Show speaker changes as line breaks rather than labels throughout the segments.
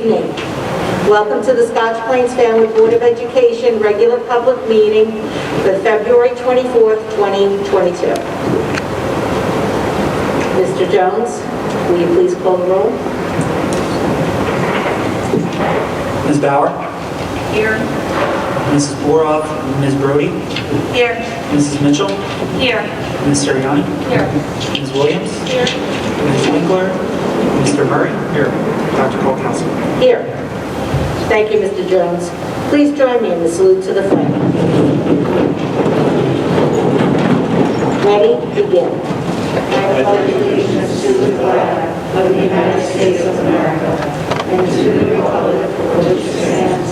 evening. Welcome to the Scotch Plains Family Board of Education regular public meeting for February 24th, 2022. Mr. Jones, will you please call the roll?
Ms. Bauer?
Here.
Mrs. Boroff, Ms. Brody?
Here.
Mrs. Mitchell?
Here.
Ms. Sirianni?
Here.
Ms. Williams?
Here.
Ms. Winkler? Mr. Murray? Here. Dr. Kolkowski?
Here. Thank you, Mr. Jones. Please join me in the salute to the flag. Ready? Begin. I pledge allegiance to the flag of the United States of America and to the republic for which it stands,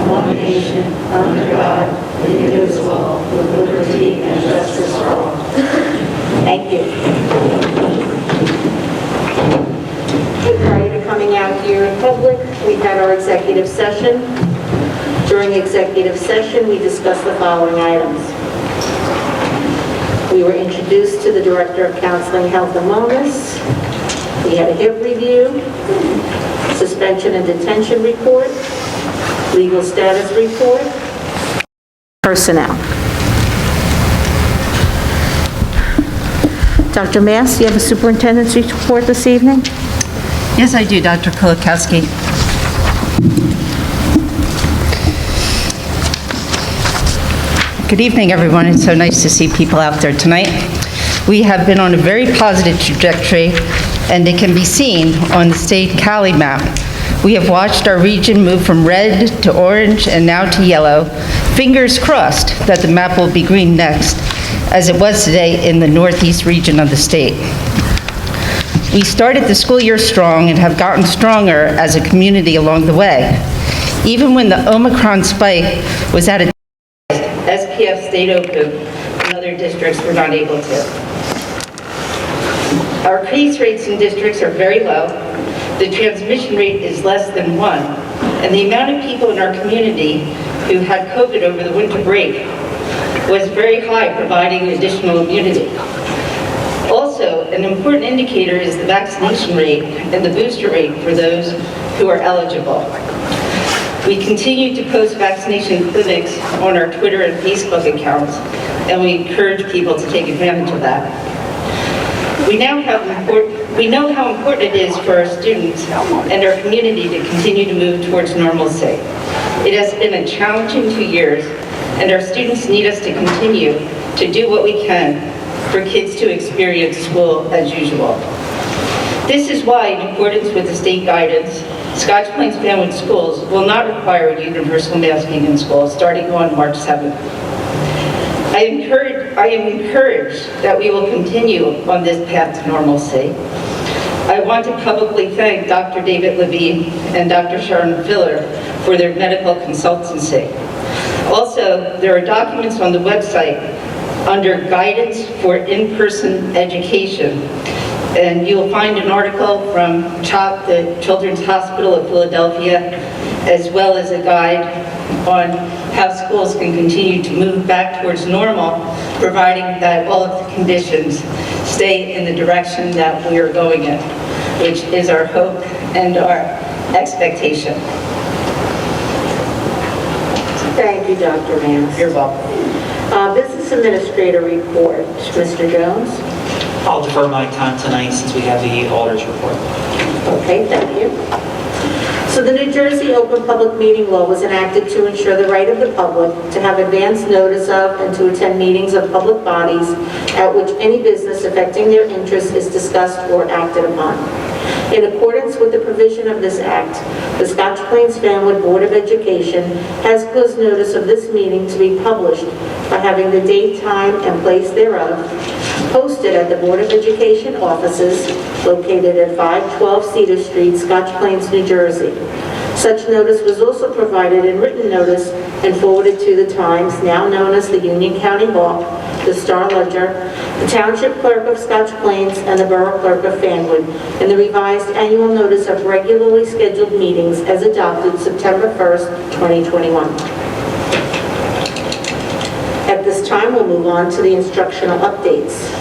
one nation, under God, indivisible, with liberty and justice for all. Thank you. Prior to coming out here in public, we had our executive session. During executive session, we discussed the following items. We were introduced to the Director of Counseling, Health, and Wellness. We had a hip review, suspension and detention report, legal status report, personnel. Dr. Mass, do you have a superintendent's report this evening?
Yes, I do, Dr. Kolkowski. Good evening, everyone. It's so nice to see people out there tonight. We have been on a very positive trajectory, and it can be seen on the state Cali map. We have watched our region move from red to orange and now to yellow. Fingers crossed that the map will be green next, as it was today in the northeast region of the state. We started the school year strong and have gotten stronger as a community along the way. Even when the Omicron spike was at its SPF stayed open and other districts were not able to. Our case rates in districts are very low. The transmission rate is less than 1, and the amount of people in our community who had COVID over the winter break was very high, providing additional immunity. Also, an important indicator is the vaccination rate and the booster rate for those who are eligible. We continue to post vaccination clinics on our Twitter and Facebook accounts, and we encourage people to take advantage of that. We know how important it is for our students and our community to continue to move towards normalcy. It has been a challenging 2 years, and our students need us to continue to do what we can for kids to experience school as usual. This is why, in accordance with the state guidance, Scotch Plains Family Schools will not require universal masking in schools starting on March 7th. I am encouraged that we will continue on this path to normalcy. I want to publicly thank Dr. David Levine and Dr. Sharon Filler for their medical consultancy. Also, there are documents on the website under Guidance for In-Person Education, and you'll find an article from CHOP, the Children's Hospital of Philadelphia, as well as a guide on how schools can continue to move back towards normal, providing that all of the conditions stay in the direction that we are going in, which is our hope and our expectation.
Thank you, Dr. Mance.
You're welcome.
Business Administrator report, Mr. Jones.
I'll defer my time tonight since we have the auditor's report.
Okay, thank you. So the New Jersey Open Public Meeting Law was enacted to ensure the right of the public to have advance notice of and to attend meetings of public bodies at which any business affecting their interests is discussed or acted upon. In accordance with the provision of this act, the Scotch Plains Family Board of Education has caused notice of this meeting to be published by having the date, time, and place thereof posted at the Board of Education offices located at 512 Cedar Street, Scotch Plains, New Jersey. Such notice was also provided in written notice and forwarded to the Times, now known as the Union County Hawk, the Star-Ledger, the Township Clerk of Scotch Plains, and the Borough Clerk of Fanwood, in the revised annual notice of regularly scheduled meetings as adopted September 1st, 2021. At this time, we'll move on to the instructional updates.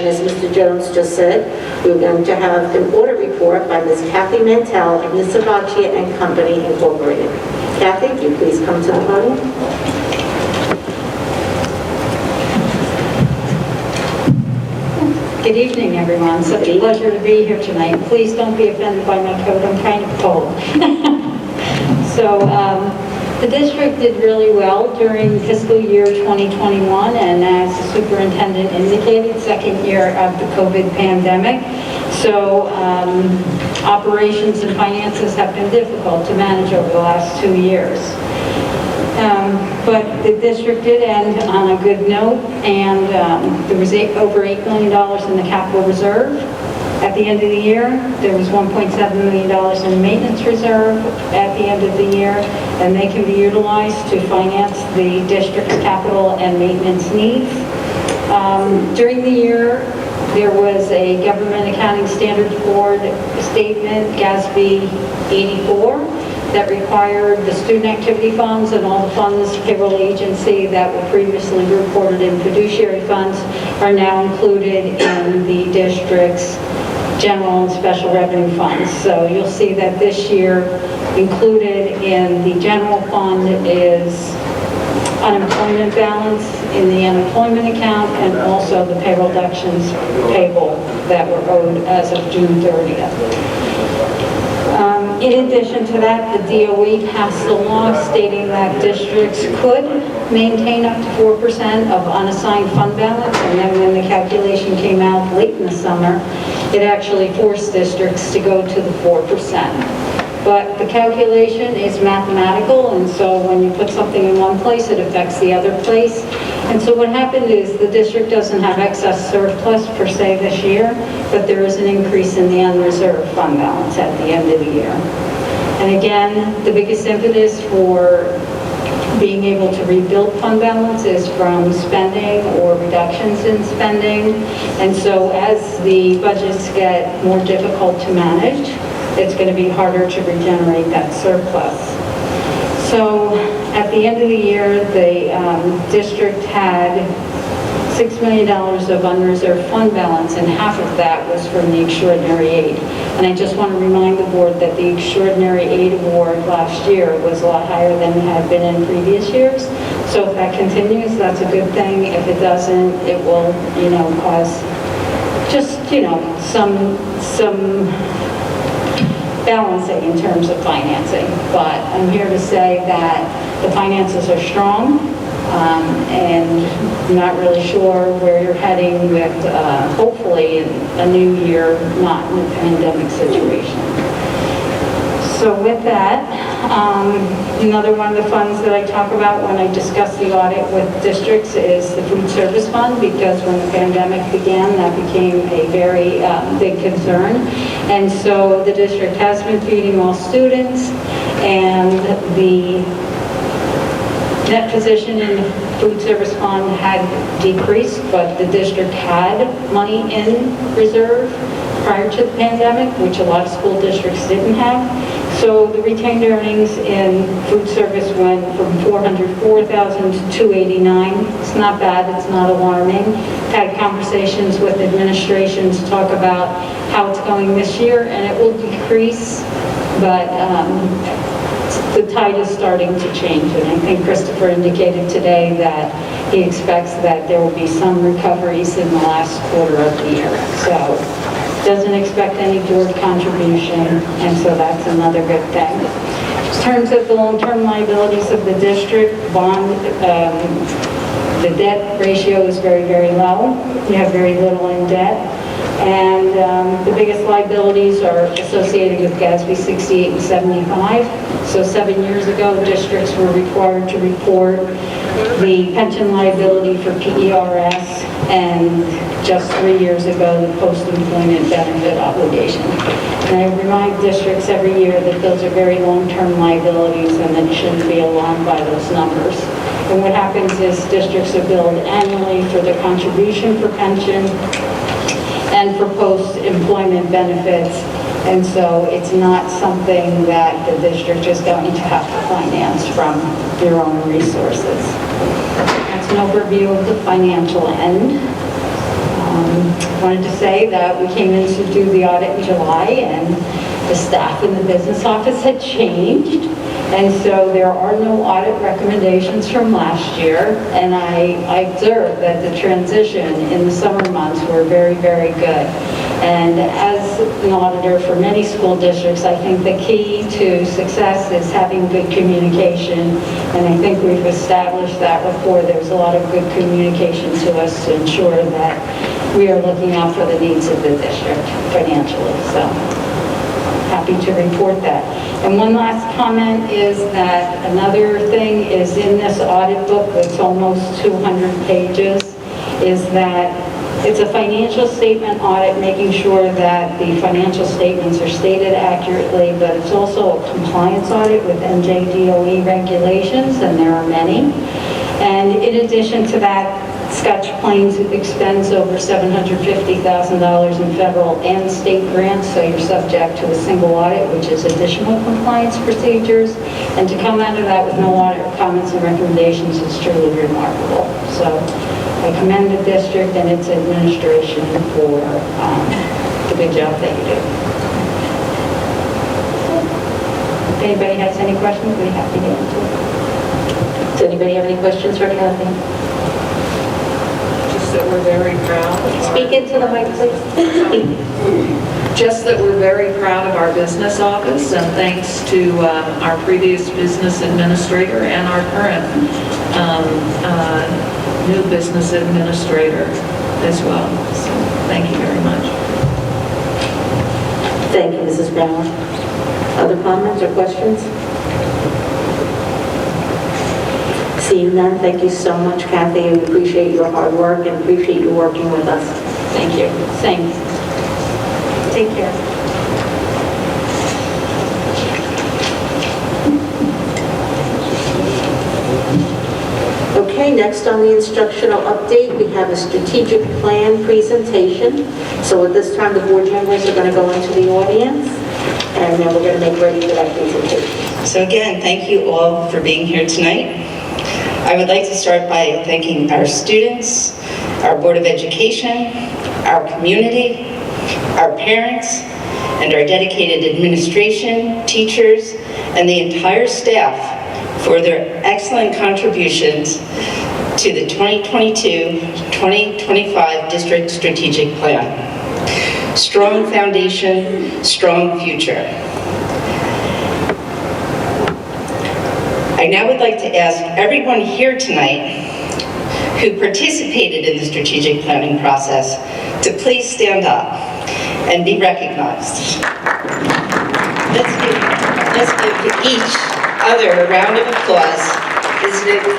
And as Mr. Jones just said, we're going to have an audit report by Ms. Kathy Mantell of Nisabachia and Company Incorporated. Kathy, if you please come to the podium.
Good evening, everyone. Such a pleasure to be here tonight. Please don't be offended by my coat. I'm kind of cold. So the district did really well during fiscal year 2021, and as the superintendent indicated, second year of the COVID pandemic. So operations and finances have been difficult to manage over the last 2 years. But the district did end on a good note, and there was over $8 million in the capital reserve. At the end of the year, there was $1.7 million in maintenance reserve at the end of the year, and they can be utilized to finance the district's capital and maintenance needs. During the year, there was a Government Accounting Standards Board statement, GASB 84, that required the student activity funds and all the funds, payroll agency that were previously reported in fiduciary funds are now included in the district's general and special revenue funds. So you'll see that this year included in the general fund is unemployment balance in the unemployment account and also the payroll deductions payable that were owed as of June 30th. In addition to that, the DOE passed a law stating that districts could maintain up to 4% of unassigned fund balance, and then when the calculation came out late in the summer, it actually forced districts to go to the 4%. But the calculation is mathematical, and so when you put something in one place, it affects the other place. And so what happened is the district doesn't have excess surplus per se this year, but there is an increase in the unreserved fund balance at the end of the year. And again, the biggest impetus for being able to rebuild fund balance is from spending or reductions in spending. And so as the budgets get more difficult to manage, it's going to be harder to regenerate that surplus. So at the end of the year, the district had $6 million of unreserved fund balance, and half of that was from the extraordinary aid. And I just want to remind the board that the extraordinary aid award last year was a lot higher than it had been in previous years. So if that continues, that's a good thing. If it doesn't, it will, cause just, some balancing in terms of financing. But I'm here to say that the finances are strong. And I'm not really sure where you're heading with, hopefully, a new year, not in a pandemic situation. So with that, another one of the funds that I talk about when I discuss the audit with districts is the food service fund, because when the pandemic began, that became a very big concern. And so the district has been feeding all students, and the net position in the food service fund had decreased, but the district had money in reserve prior to the pandemic, which a lot of school districts didn't have. So the retained earnings in food service went from $404,000 to $289,000. It's not bad, it's not alarming. Had conversations with administration to talk about how it's going this year, and it will decrease, but the tide is starting to change, and I think Christopher indicated today that he expects that there will be some recoveries in the last quarter of the year. So doesn't expect any board contribution, and so that's another good thing. In terms of the long-term liabilities of the district, the debt ratio is very, very low. You have very little in debt. And the biggest liabilities are associated with GASB 68 and 75. So 7 years ago, districts were required to report the pension liability for PERS, and just 3 years ago, the post-employment benefit obligation. And I remind districts every year that those are very long-term liabilities and that you shouldn't be alarmed by those numbers. And what happens is districts are billed annually for their contribution for pension and for post-employment benefits, and so it's not something that the district is going to have to finance from their own resources. That's an overview of the financial end. Wanted to say that we came in to do the audit in July, and the staff in the business office had changed, and so there are no audit recommendations from last year, and I observed that the transition in the summer months were very, very good. And as an auditor for many school districts, I think the key to success is having good communication, and I think we've established that rapport. There's a lot of good communication to us to ensure that we are looking out for the needs of the district financially. So happy to report that. And one last comment is that another thing is in this audit book that's almost 200 pages, is that it's a financial statement audit, making sure that the financial statements are stated accurately, but it's also a compliance audit with NJDOE regulations, and there are many. And in addition to that, Scotch Plains expends over $750,000 in federal and state grants, so you're subject to a single audit, which is additional compliance procedures. And to come out of that with no audit comments and recommendations is truly remarkable. So I commend the district and its administration for the good job that you do. If anybody has any questions, we'd be happy to answer.
Does anybody have any questions for Kathy?
Just that we're very proud.
Speak into the mic, please.
Just that we're very proud of our business office, and thanks to our previous business administrator and our current new business administrator as well. So thank you very much.
Thank you, Mrs. Brown. Other comments or questions? Seeing none, thank you so much, Kathy. We appreciate your hard work and appreciate you working with us.
Thank you. Thanks. Take care.
Okay, next on the instructional update, we have a strategic plan presentation. So at this time, the board members are going to go into the audience, and then we're going to make ready for that presentation.
So again, thank you all for being here tonight. I would like to start by thanking our students, our Board of Education, our community, our parents, and our dedicated administration, teachers, and the entire staff for their excellent contributions to the 2022-2025 District Strategic Plan. Strong foundation, strong future. I now would like to ask everyone here tonight who participated in the strategic planning process to please stand up and be recognized. Let's give each other a round of applause.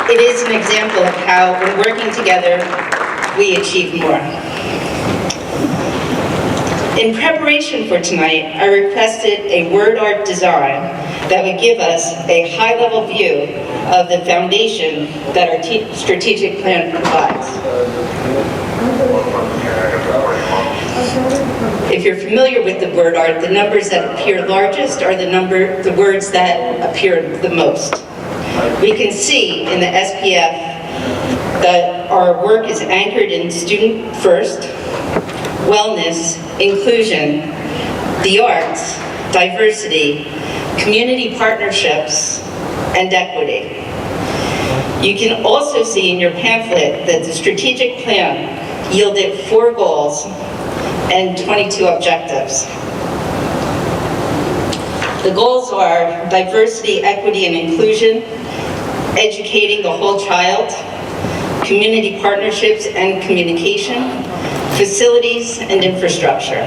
It is an example of how, when working together, we achieve more. In preparation for tonight, I requested a word art design that would give us a high-level view of the foundation that our strategic plan provides. If you're familiar with the word art, the numbers that appear largest are the words that appear the most. We can see in the SPF that our work is anchored in student first, wellness, inclusion, the arts, diversity, community partnerships, and equity. You can also see in your pamphlet that the strategic plan yielded 4 goals and 22 objectives. The goals are diversity, equity, and inclusion, educating the whole child, community partnerships and communication, facilities, and infrastructure.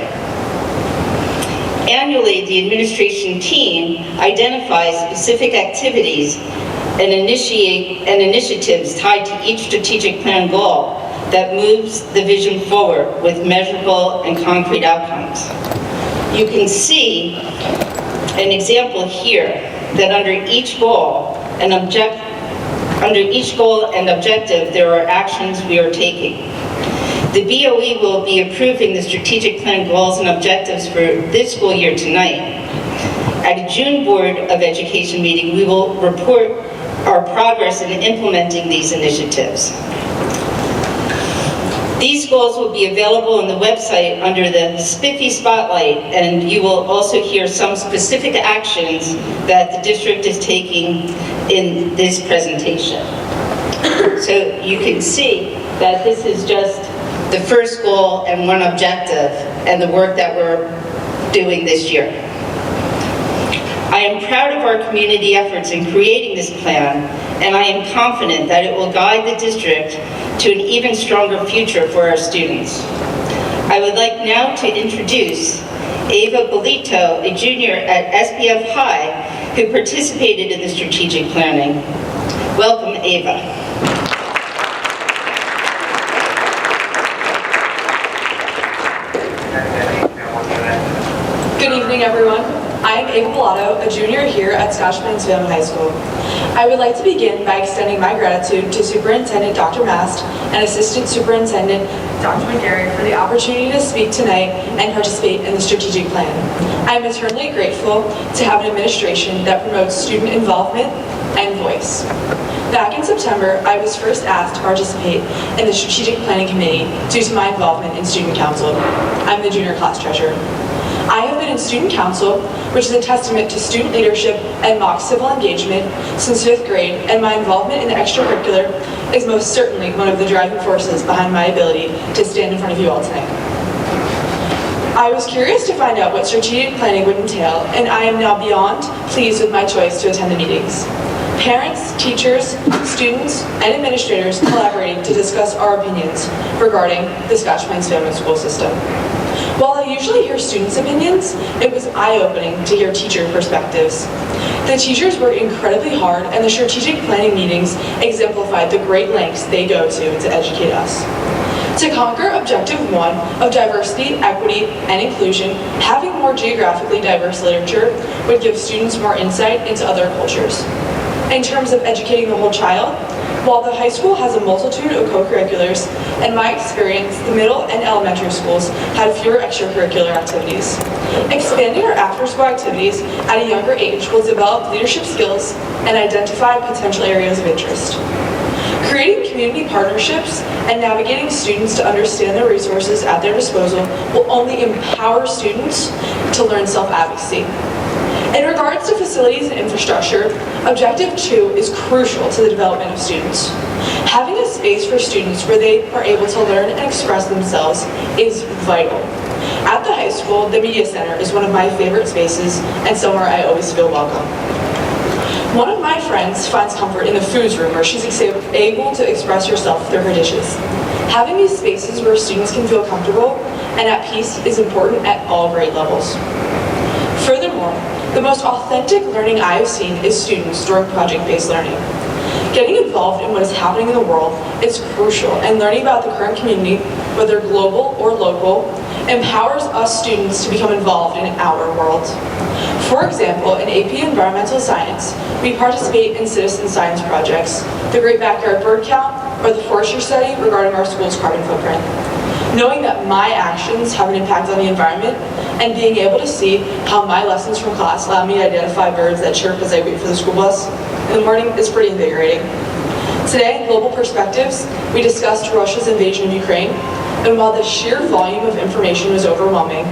Annually, the administration team identifies specific activities and initiatives tied to each strategic plan goal that moves the vision forward with measurable and concrete outcomes. You can see an example here that under each goal and objective, there are actions we are taking. The BOE will be approving the strategic plan goals and objectives for this school year tonight. At a June Board of Education meeting, we will report our progress in implementing these initiatives. These goals will be available on the website under the Spiffy Spotlight, and you will also hear some specific actions that the district is taking in this presentation. So you can see that this is just the first goal and one objective and the work that we're doing this year. I am proud of our community efforts in creating this plan, and I am confident that it will guide the district to an even stronger future for our students. I would like now to introduce Ava Bolito, a junior at SBF High, who participated in the strategic planning. Welcome, Ava.
Good evening, everyone. I am Ava Bolito, a junior here at Spfboe High School. I would like to begin by extending my gratitude to Superintendent Dr. Mast and Assistant Superintendent Dr. McGarry for the opportunity to speak tonight and participate in the strategic plan. I am eternally grateful to have an administration that promotes student involvement and voice. Back in September, I was first asked to participate in the strategic planning committee due to my involvement in student council. I'm the junior class treasurer. I have been in student council, which is a testament to student leadership and mock civil engagement since 5th grade, and my involvement in the extracurricular is most certainly one of the driving forces behind my ability to stand in front of you all tonight. I was curious to find out what strategic planning would entail, and I am now beyond pleased with my choice to attend the meetings. Parents, teachers, students, and administrators collaborating to discuss our opinions regarding the Scotch Plains Family School System. While I usually hear students' opinions, it was eye-opening to hear teacher perspectives. The teachers work incredibly hard, and the strategic planning meetings exemplified the great lengths they go to educate us. To conquer Objective 1 of diversity, equity, and inclusion, having more geographically diverse literature would give students more insight into other cultures. In terms of educating the whole child, while the high school has a multitude of co-curriculars, in my experience, the middle and elementary schools had fewer extracurricular activities. Expanding our after-school activities at a younger age will develop leadership skills and identify potential areas of interest. Creating community partnerships and navigating students to understand the resources at their disposal will only empower students to learn self-advocacy. In regards to facilities and infrastructure, Objective 2 is crucial to the development of students. Having a space for students where they are able to learn and express themselves is vital. At the high school, the Media Center is one of my favorite spaces and somewhere I always feel welcome. One of my friends finds comfort in the foods room where she's able to express herself through her dishes. Having these spaces where students can feel comfortable and at peace is important at all grade levels. Furthermore, the most authentic learning I have seen is students during project-based learning. Getting involved in what is happening in the world is crucial, and learning about the current community, whether global or local, empowers us students to become involved in our world. For example, in AP Environmental Science, we participate in citizen science projects, the Great Backyard Bird Count, or the forestry study regarding our school's carbon footprint. Knowing that my actions have an impact on the environment and being able to see how my lessons from class allow me to identify birds that chirp as I wait for the school bus in the morning is pretty invigorating. Today, in Global Perspectives, we discussed Russia's invasion of Ukraine, and while the sheer volume of information was overwhelming,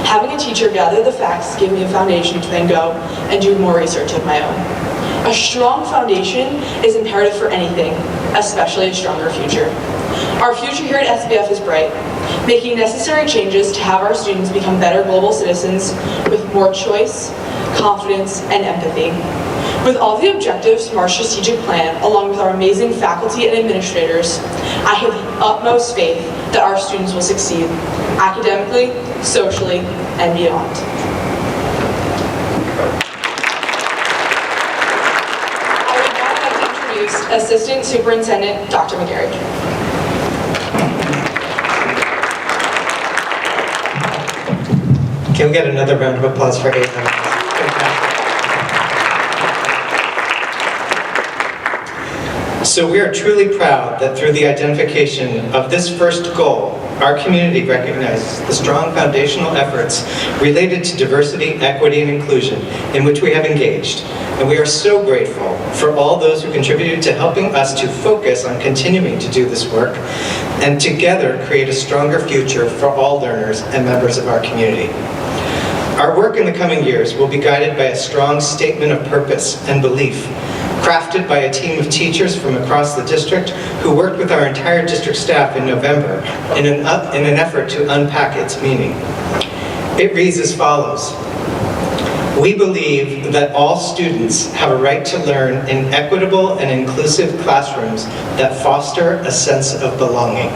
having a teacher gather the facts gave me a foundation to then go and do more research of my own. A strong foundation is imperative for anything, especially a stronger future. Our future here at SBF is bright, making necessary changes to have our students become better global citizens with more choice, confidence, and empathy. With all the objectives from our strategic plan, along with our amazing faculty and administrators, I have the utmost faith that our students will succeed, academically, socially, and beyond. I would now like to introduce Assistant Superintendent Dr. McGarry.
Can we get another round of applause for Ava? So we are truly proud that through the identification of this first goal,
our community recognizes the strong foundational efforts related to diversity, equity, and inclusion in which we have engaged. And we are so grateful for all those who contributed to helping us to focus on continuing to do this work and together create a stronger future for all learners and members of our community. Our work in the coming years will be guided by a strong statement of purpose and belief, crafted by a team of teachers from across the district who worked with our entire district staff in November in an effort to unpack its meaning. It reads as follows. We believe that all students have a right to learn in equitable and inclusive classrooms that foster a sense of belonging.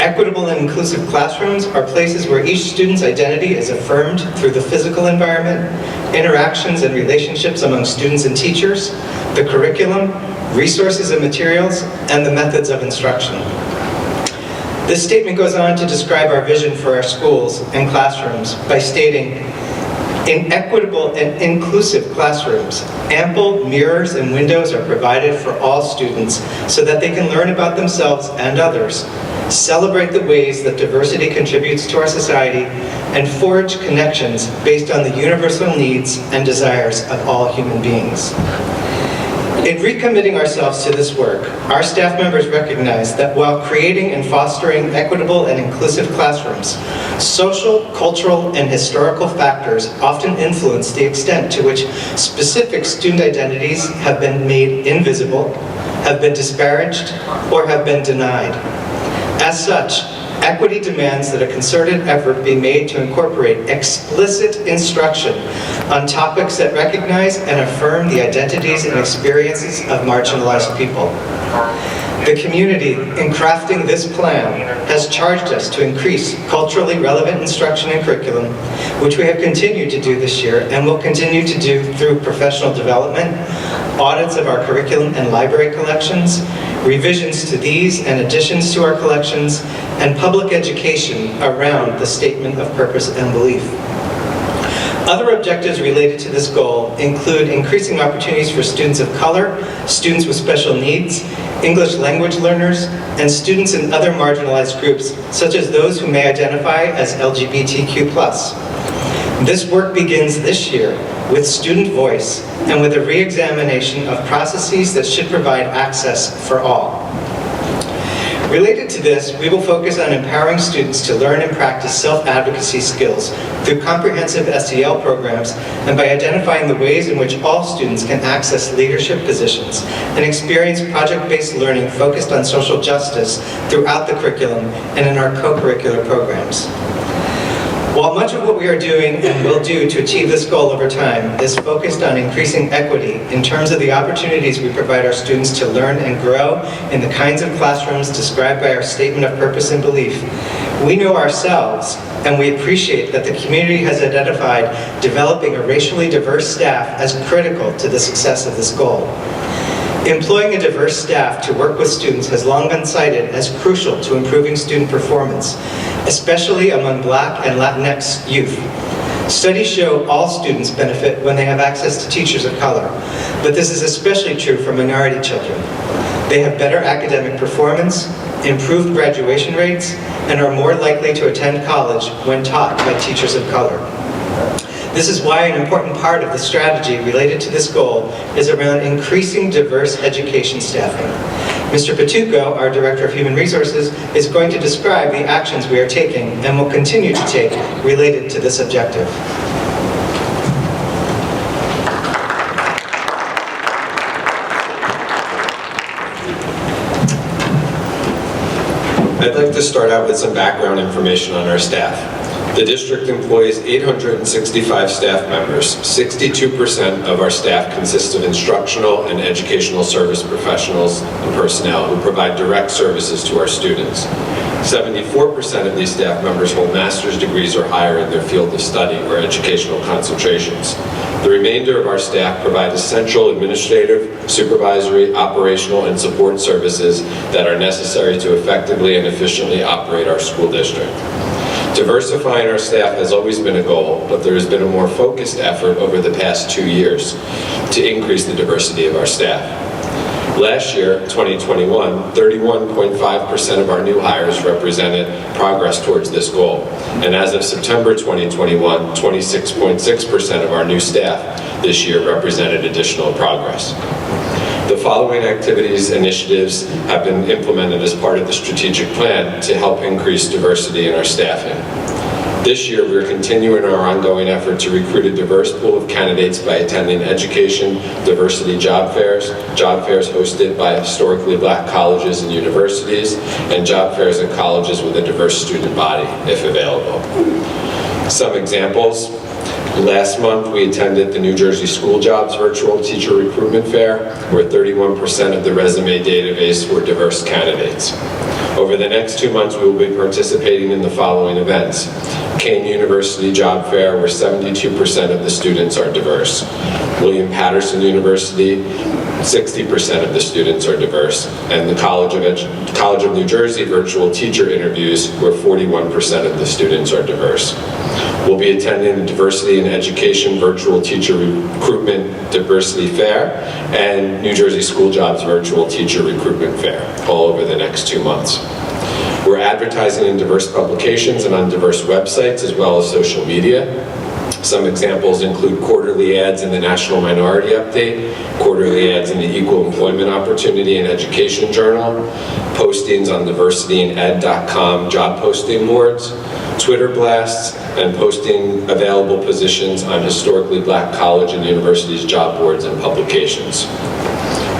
Equitable and inclusive classrooms are places where each student's identity is affirmed through the physical environment, interactions and relationships among students and teachers, the curriculum, resources and materials, and the methods of instruction. This statement goes on to describe our vision for our schools and classrooms by stating, in equitable and inclusive classrooms, ample mirrors and windows are provided for all students so that they can learn about themselves and others, celebrate the ways that diversity contributes to our society, and forge connections based on the universal needs and desires of all human beings. In recommitting ourselves to this work, our staff members recognize that while creating and fostering equitable and inclusive classrooms, social, cultural, and historical factors often influence the extent to which specific student identities have been made invisible, have been disparaged, or have been denied. As such, equity demands that a concerted effort be made to incorporate explicit instruction on topics that recognize and affirm the identities and experiences of marginalized people. The community, in crafting this plan, has charged us to increase culturally relevant instruction and curriculum, which we have continued to do this year and will continue to do through professional development, audits of our curriculum and library collections, revisions to these and additions to our collections, and public education around the statement of purpose and belief. Other objectives related to this goal include increasing opportunities for students of color, students with special needs, English language learners, and students in other marginalized groups, such as those who may identify as LGBTQ+. This work begins this year with student voice and with a re-examination of processes that should provide access for all. Related to this, we will focus on empowering students to learn and practice self-advocacy skills through comprehensive SEL programs and by identifying the ways in which all students can access leadership positions and experience project-based learning focused on social justice throughout the curriculum and in our co-curricular programs. While much of what we are doing and will do to achieve this goal over time is focused on increasing equity in terms of the opportunities we provide our students to learn and grow in the kinds of classrooms described by our statement of purpose and belief, we know ourselves and we appreciate that the community has identified developing a racially diverse staff as critical to the success of this goal. Employing a diverse staff to work with students has long been cited as crucial to improving student performance, especially among Black and Latinx youth. Studies show all students benefit when they have access to teachers of color, but this is especially true for minority children. They have better academic performance, improved graduation rates, and are more likely to attend college when taught by teachers of color. This is why an important part of the strategy related to this goal is around increasing diverse education staffing. Mr. Patuco, our Director of Human Resources, is going to describe the actions we are taking and will continue to take related to this objective.
I'd like to start out with some background information on our staff. The district employs 865 staff members. 62% of our staff consists of instructional and educational service professionals and personnel who provide direct services to our students. 74% of these staff members hold master's degrees or higher in their field of study or educational concentrations. The remainder of our staff provide essential administrative, supervisory, operational, and support services that are necessary to effectively and efficiently operate our school district. Diversifying our staff has always been a goal, but there has been a more focused effort over the past 2 years to increase the diversity of our staff. Last year, 2021, 31.5% of our new hires represented progress towards this goal. And as of September 2021, 26.6% of our new staff this year represented additional progress. The following activities and initiatives have been implemented as part of the strategic plan to help increase diversity in our staffing. This year, we are continuing our ongoing effort to recruit a diverse pool of candidates by attending education, diversity job fairs hosted by historically black colleges and universities, and job fairs at colleges with a diverse student body, if available. Some examples. Last month, we attended the New Jersey School Jobs Virtual Teacher Recruitment Fair, where 31% of the resume database were diverse candidates. Over the next 2 months, we will be participating in the following events. Kane University Job Fair, where 72% of the students are diverse. William Patterson University, 60% of the students are diverse. And the College of New Jersey Virtual Teacher Interviews, where 41% of the students are diverse. We'll be attending the Diversity in Education Virtual Teacher Recruitment Diversity Fair and New Jersey School Jobs Virtual Teacher Recruitment Fair, all over the next 2 months. We're advertising in diverse publications and on diverse websites, as well as social media. Some examples include quarterly ads in the National Minority Update, quarterly ads in the Equal Employment Opportunity and Education Journal, postings on diversityined.com job posting boards, Twitter blasts, and posting available positions on historically black college and universities job boards and publications.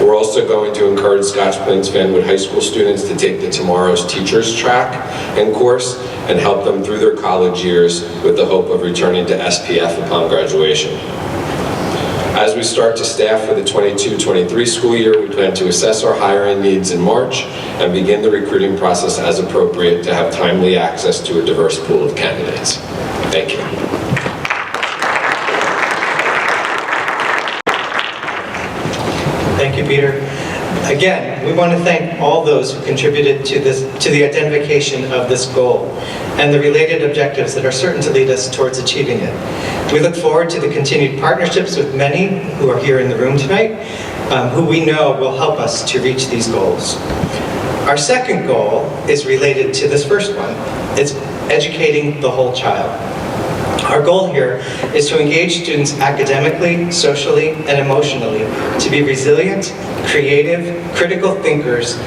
We're also going to encourage Scotch Plains Fanwood High School students to take the Tomorrow's Teachers track and course and help them through their college years with the hope of returning to SPF upon graduation. As we start to staff for the 22-23 school year, we plan to assess our hiring needs in March and begin the recruiting process as appropriate to have timely access to a diverse pool of candidates. Thank you.
Thank you, Peter. Again, we want to thank all those who contributed to the identification of this goal and the related objectives that are certain to lead us towards achieving it. We look forward to the continued partnerships with many who are here in the room tonight, who we know will help us to reach these goals. Our second goal is related to this first one. It's educating the whole child. Our goal here is to engage students academically, socially, and emotionally to be resilient, creative, critical thinkers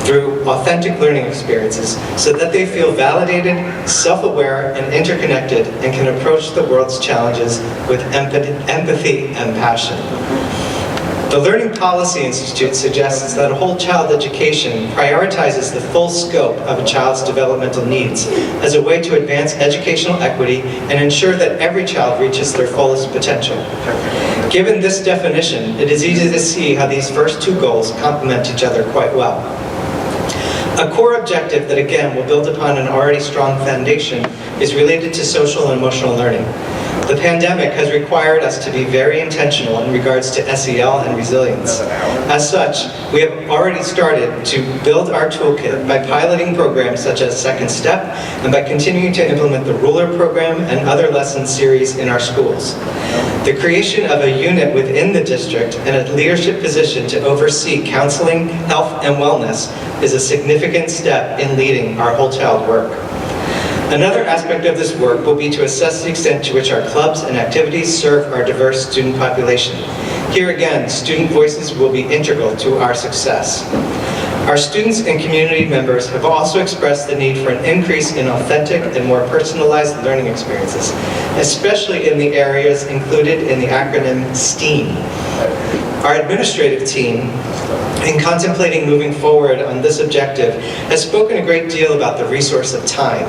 through authentic learning experiences so that they feel validated, self-aware, and interconnected and can approach the world's challenges with empathy and passion. The Learning Policy Institute suggests that a whole child education prioritizes the full scope of a child's developmental needs as a way to advance educational equity and ensure that every child reaches their fullest potential. Given this definition, it is easy to see how these first two goals complement each other quite well. A core objective that, again, will build upon an already strong foundation is related to social and emotional learning. The pandemic has required us to be very intentional in regards to SEL and resilience. As such, we have already started to build our toolkit by piloting programs such as Second Step and by continuing to implement the Ruler program and other lesson series in our schools. The creation of a unit within the district and a leadership position to oversee counseling, health, and wellness is a significant step in leading our whole child work. Another aspect of this work will be to assess the extent to which our clubs and activities serve our diverse student population. Here again, student voices will be integral to our success. Our students and community members have also expressed the need for an increase in authentic and more personalized learning experiences, especially in the areas included in the acronym STEAM. Our administrative team, in contemplating moving forward on this objective, has spoken a great deal about the resource of time.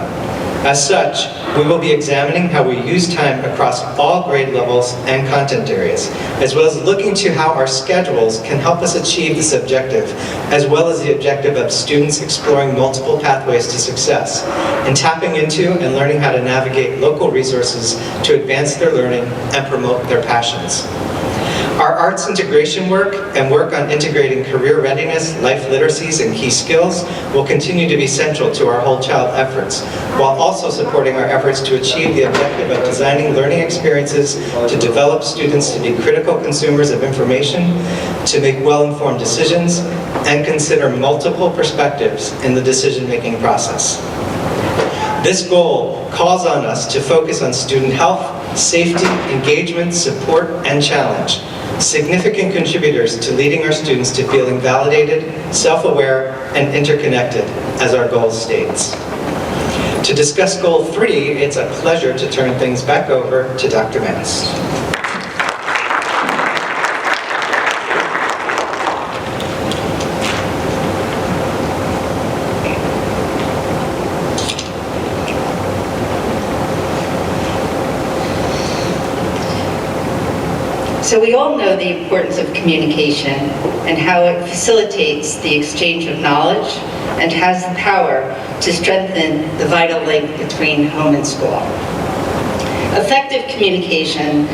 As such, we will be examining how we use time across all grade levels and content areas, as well as looking to how our schedules can help us achieve this objective, as well as the objective of students exploring multiple pathways to success, and tapping into and learning how to navigate local resources to advance their learning and promote their passions. Our arts integration work and work on integrating career readiness, life literacies, and key skills will continue to be central to our whole child efforts, while also supporting our efforts to achieve the objective of designing learning experiences to develop students to be critical consumers of information, to make well-informed decisions, and consider multiple perspectives in the decision-making process. This goal calls on us to focus on student health, safety, engagement, support, and challenge, significant contributors to leading our students to feeling validated, self-aware, and interconnected, as our goal states. To discuss Goal 3, it's a pleasure to turn things back over to Dr. Mast.
So we all know the importance of communication and how it facilitates the exchange of knowledge and has the power to strengthen the vital link between home and school. Effective communication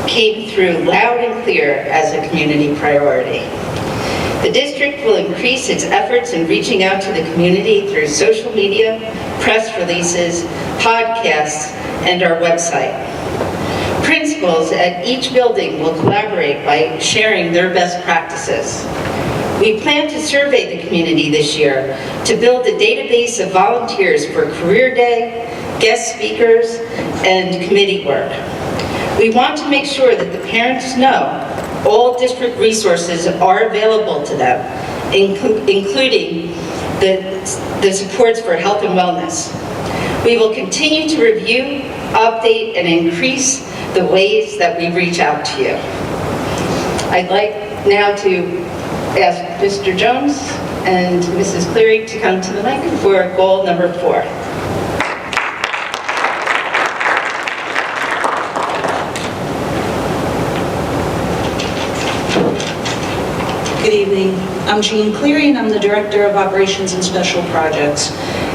came through loud and clear as a community priority. The district will increase its efforts in reaching out to the community through social media, press releases, podcasts, and our website. Principals at each building will collaborate by sharing their best practices. We plan to survey the community this year to build a database of volunteers for career day, guest speakers, and committee work. We want to make sure that the parents know all district resources are available to them, including the supports for health and wellness. We will continue to review, update, and increase the ways that we reach out to you. I'd like now to ask Mr. Jones and Mrs. Cleary to come to the mic for goal number 4.
Good evening. I'm Jean Cleary, and I'm the Director of Operations and Special Projects.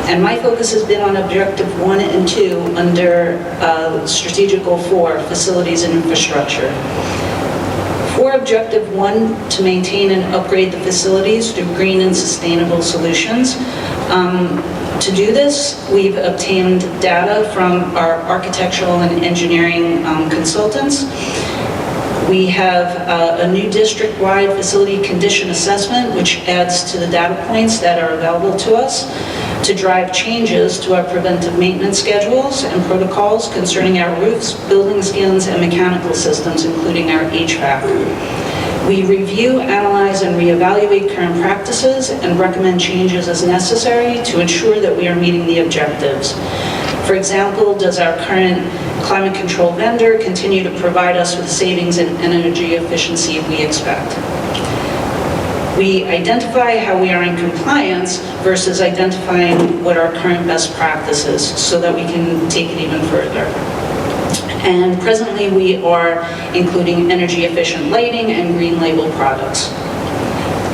And my focus has been on Objective 1 and 2 under Strategic Goal 4, Facilities and Infrastructure. For Objective 1, to maintain and upgrade the facilities through green and sustainable solutions. To do this, we've obtained data from our architectural and engineering consultants. We have a new district-wide facility condition assessment, which adds to the data points that are available to us to drive changes to our preventive maintenance schedules and protocols concerning our roofs, building skins, and mechanical systems, including our HVAC. We review, analyze, and reevaluate current practices and recommend changes as necessary to ensure that we are meeting the objectives. For example, does our current climate control vendor continue to provide us with savings in energy efficiency we expect? We identify how we are in compliance versus identifying what our current best practice is so that we can take it even further. And presently we are including energy efficient lighting and green label products.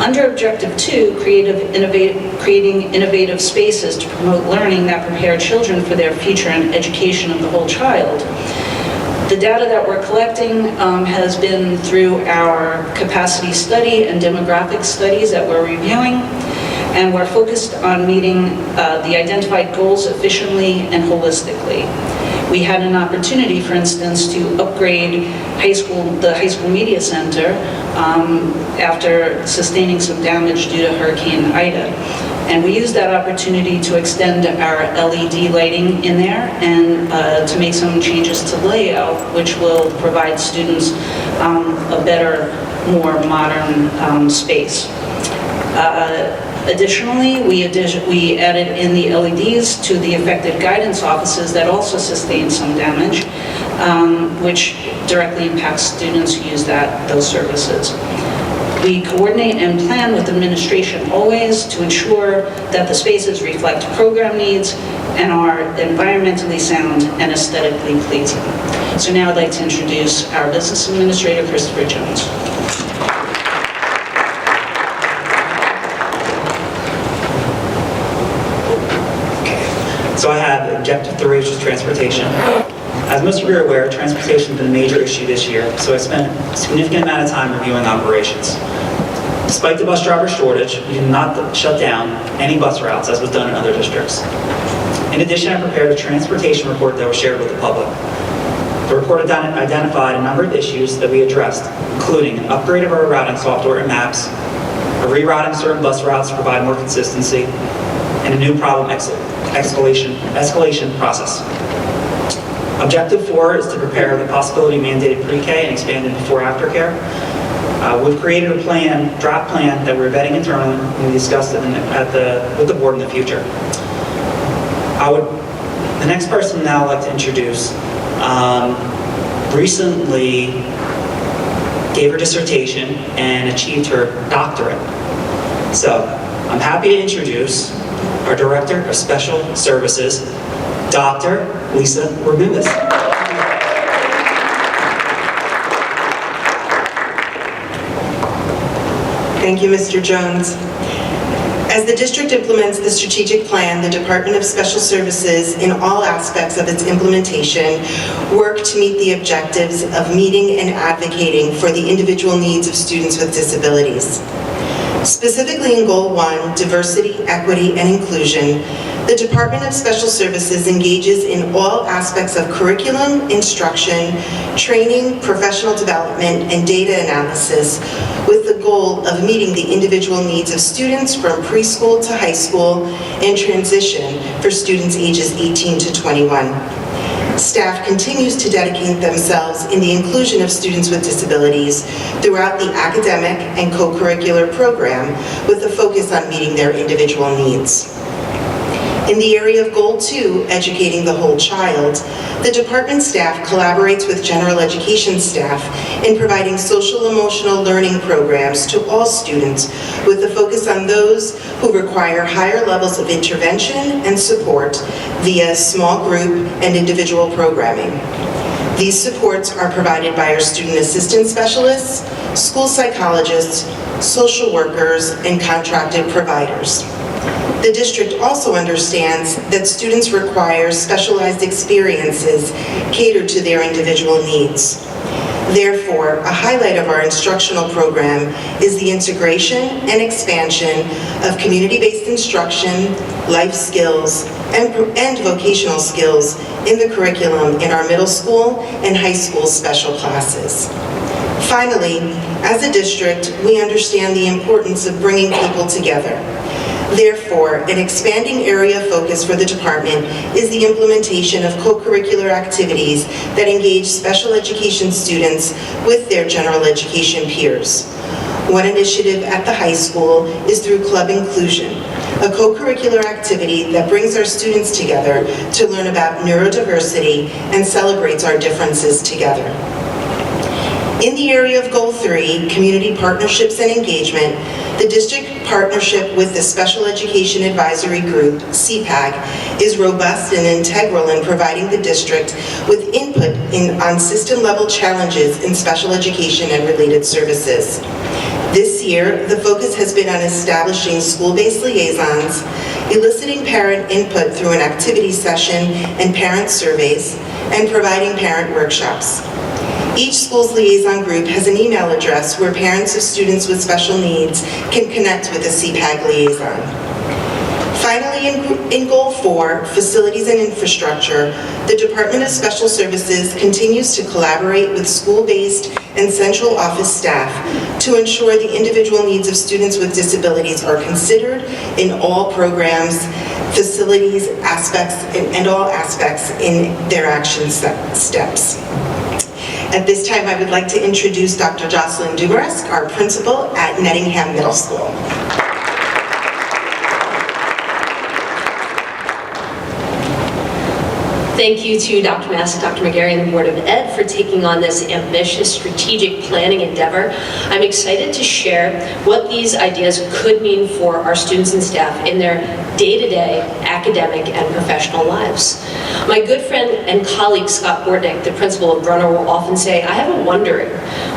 Under Objective 2, creating innovative spaces to promote learning that prepare children for their future and education of the whole child. The data that we're collecting has been through our capacity study and demographic studies that we're reviewing, and we're focused on meeting the identified goals efficiently and holistically. We had an opportunity, for instance, to upgrade the high school media center after sustaining some damage due to Hurricane Ida. And we used that opportunity to extend our LED lighting in there and to make some changes to layout, which will provide students a better, more modern space. Additionally, we added in the LEDs to the affected guidance offices that also sustained some damage, which directly impacts students who use those services. We coordinate and plan with administration always to ensure that the spaces reflect program needs and are environmentally sound and aesthetically pleasing. So now I'd like to introduce our Business Administrator, Christopher Jones.
So I have Objective 3, which is transportation. As most of you are aware, transportation has been a major issue this year, so I spent a significant amount of time reviewing operations. Despite the bus driver shortage, we did not shut down any bus routes as was done in other districts. In addition, I prepared a transportation report that was shared with the public. The report identified a number of issues that we addressed, including an upgrade of our routing software and maps, a rerouting certain bus routes to provide more consistency, and a new problem escalation process. Objective 4 is to prepare the possibility of mandated pre-K and expanded before-after care. We've created a draft plan that we're vetting internally, and we discussed it with the board in the future. The next person now I'd like to introduce recently gave her dissertation and achieved her doctorate. So I'm happy to introduce our Director of Special Services, Dr. Lisa Ramirez.
Thank you, Mr. Jones. As the district implements the strategic plan, the Department of Special Services, in all aspects of its implementation, work to meet the objectives of meeting and advocating for the individual needs of students with disabilities. Specifically in Goal 1, Diversity, Equity, and Inclusion, the Department of Special Services engages in all aspects of curriculum, instruction, training, professional development, and data analysis with the goal of meeting the individual needs of students from preschool to high school and transition for students ages 18 to 21. Staff continues to dedicate themselves in the inclusion of students with disabilities throughout the academic and co-curricular program with a focus on meeting their individual needs. In the area of Goal 2, Educating the Whole Child, the department staff collaborates with general education staff in providing social-emotional learning programs to all students with a focus on those who require higher levels of intervention and support via small group and individual programming. These supports are provided by our student assistance specialists, school psychologists, social workers, and contracted providers. The district also understands that students require specialized experiences catered to their individual needs. Therefore, a highlight of our instructional program is the integration and expansion of community-based instruction, life skills, and vocational skills in the curriculum in our middle school and high school special classes. Finally, as a district, we understand the importance of bringing people together. Therefore, an expanding area of focus for the department is the implementation of co-curricular activities that engage special education students with their general education peers. One initiative at the high school is through Club Inclusion, a co-curricular activity that brings our students together to learn about neurodiversity and celebrates our differences together. In the area of Goal 3, Community Partnerships and Engagement, the district partnership with the Special Education Advisory Group, CPAG, is robust and integral in providing the district with input on system-level challenges in special education and related services. This year, the focus has been on establishing school-based liaisons, eliciting parent input through an activity session and parent surveys, and providing parent workshops. Each school's liaison group has an email address where parents of students with special needs can connect with a CPAG liaison. Finally, in Goal 4, Facilities and Infrastructure, the Department of Special Services continues to collaborate with school-based and central office staff to ensure the individual needs of students with disabilities are considered in all programs, facilities, aspects, and all aspects in their action steps. At this time, I would like to introduce Dr. Jocelyn Dumaresque, our principal at Nettingham Middle School.
Thank you to Dr. Mask, Dr. McGarry, and the Board of Ed for taking on this ambitious strategic planning endeavor. I'm excited to share what these ideas could mean for our students and staff in their day-to-day academic and professional lives. My good friend and colleague Scott Bortnick, the principal of Brunner, will often say, I have a wondering,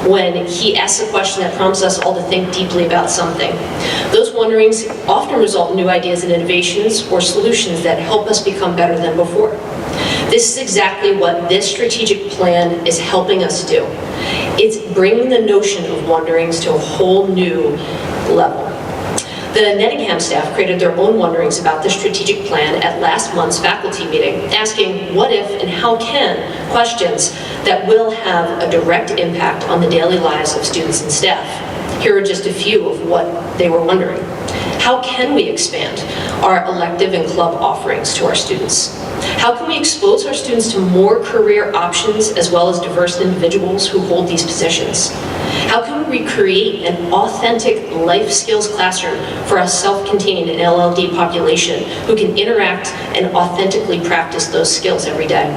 when he asks a question that prompts us all to think deeply about something. Those wonderings often result in new ideas and innovations or solutions that help us become better than before. This is exactly what this strategic plan is helping us do. It's bringing the notion of wanderings to a whole new level. The Nettingham staff created their own wonderings about the strategic plan at last month's faculty meeting, asking what if and how can questions that will have a direct impact on the daily lives of students and staff. Here are just a few of what they were wondering. How can we expand our elective and club offerings to our students? How can we expose our students to more career options as well as diverse individuals who hold these positions? How can we create an authentic life skills classroom for a self-contained and LLD population who can interact and authentically practice those skills every day?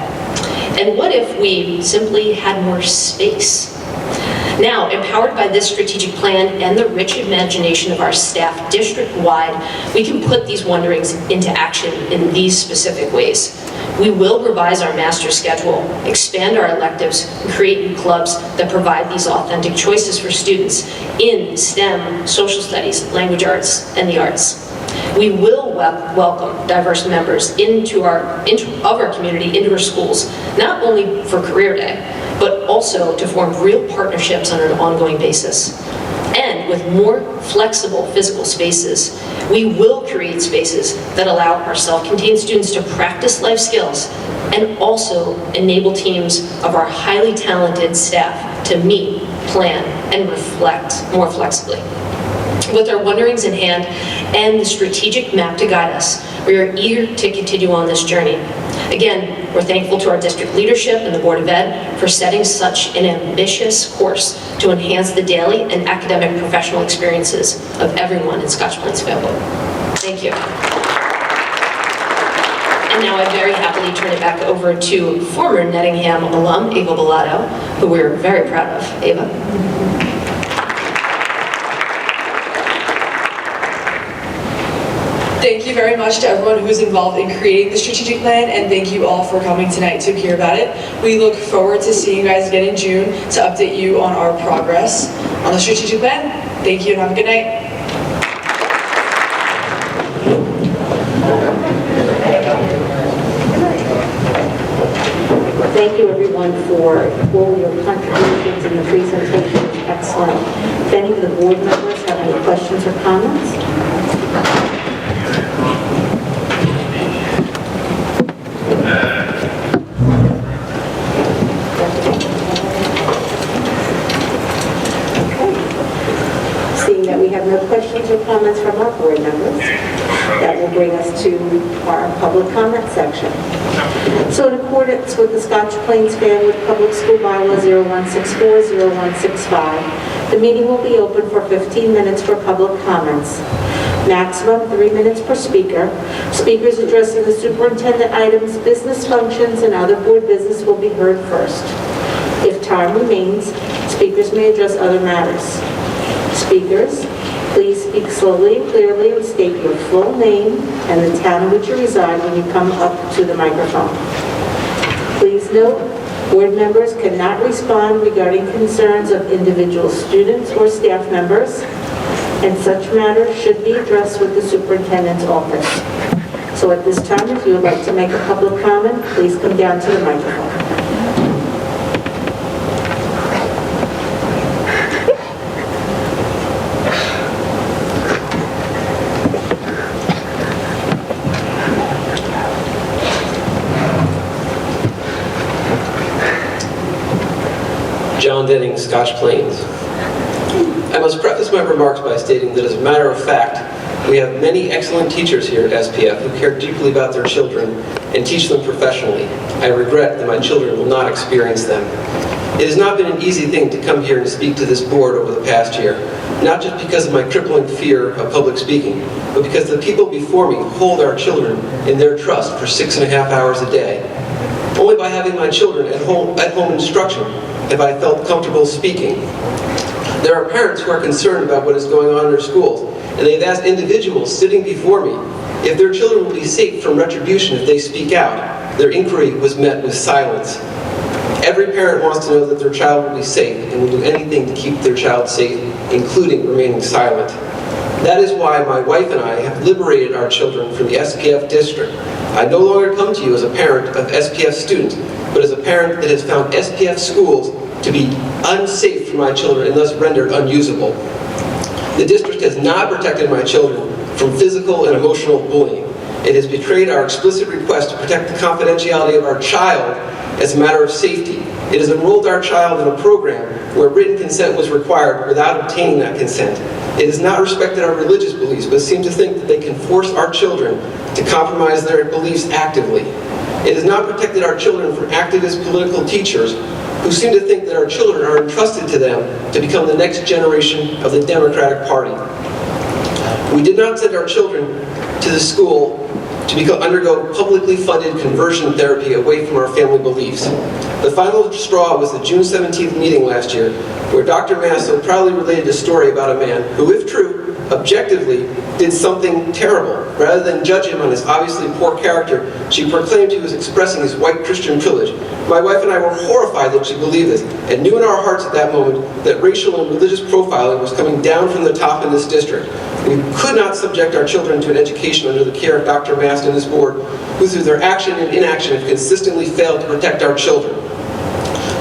And what if we simply had more space? Now, empowered by this strategic plan and the rich imagination of our staff district-wide, we can put these wonderings into action in these specific ways. We will revise our master schedule, expand our electives, and create new clubs that provide these authentic choices for students in STEM, social studies, language arts, and the arts. We will welcome diverse members of our community into our schools, not only for Career Day, but also to form real partnerships on an ongoing basis. And with more flexible physical spaces, we will create spaces that allow our self-contained students to practice life skills and also enable teams of our highly talented staff to meet, plan, and reflect more flexibly. With our wonderings in hand and the strategic map to guide us, we are eager to continue on this journey. Again, we're thankful to our district leadership and the Board of Ed for setting such an ambitious course to enhance the daily and academic professional experiences of everyone in Scotch Plains-Spfboe. Thank you. And now I very happily turn it back over to former Nettingham alum, Ava Bolito, who we're very proud of. Ava.
Thank you very much to everyone who's involved in creating the strategic plan, and thank you all for coming tonight to hear about it. We look forward to seeing you guys again in June to update you on our progress on the strategic plan. Thank you and have a good night.
Thank you, everyone, for all your contributions and the presentation. Excellent. If any of the board members have any questions or comments? Seeing that we have no questions or comments from our board members, that will bring us to our public comment section. So in accordance with the Scotch Plains-Spfboe Public School Bylaw 0164-0165, the meeting will be open for 15 minutes for public comments. Maximum 3 minutes per speaker. Speakers addressing the superintendent items, business functions, and other board business will be heard first. If time remains, speakers may address other matters. Speakers, please speak slowly and clearly and state your full name and the town in which you reside when you come up to the microphone. Please note, board members cannot respond regarding concerns of individual students or staff members, and such matters should be addressed with the superintendent's office. So at this time, if you would like to make a public comment, please come down to the microphone.
John Denning, Scotch Plains. I must preface my remarks by stating that as a matter of fact, we have many excellent teachers here at SPF who care deeply about their children and teach them professionally. I regret that my children will not experience them. It has not been an easy thing to come here and speak to this board over the past year, not just because of my crippling fear of public speaking, but because the people before me hold our children in their trust for 6.5 hours a day. Only by having my children at home instruction have I felt comfortable speaking. There are parents who are concerned about what is going on in their schools, and they've asked individuals sitting before me if their children will be safe from retribution if they speak out. Their inquiry was met with silence. Every parent wants to know that their child will be safe and will do anything to keep their child safe, including remaining silent. That is why my wife and I have liberated our children from the SPF district. I no longer come to you as a parent of SPF students, but as a parent that has found SPF schools to be unsafe for my children and thus rendered unusable. The district has not protected my children from physical and emotional bullying. It has betrayed our explicit request to protect the confidentiality of our child as a matter of safety. It has enrolled our child in a program where written consent was required without obtaining that consent. It has not respected our religious beliefs, but seems to think that they can force our children to compromise their beliefs actively. It has not protected our children from activist political teachers who seem to think that our children are entrusted to them to become the next generation of the Democratic Party. We did not send our children to the school to undergo publicly funded conversion therapy away from our family beliefs. The final straw was the June 17th meeting last year, where Dr. Mass so proudly related a story about a man who, if true, objectively did something terrible. Rather than judge him on his obviously poor character, she proclaimed he was expressing his white Christian privilege. My wife and I were horrified that she believed this, and knew in our hearts at that moment that racial and religious profiling was coming down from the top in this district. We could not subject our children to an education under the care of Dr. Mast and his board, who through their action and inaction have consistently failed to protect our children.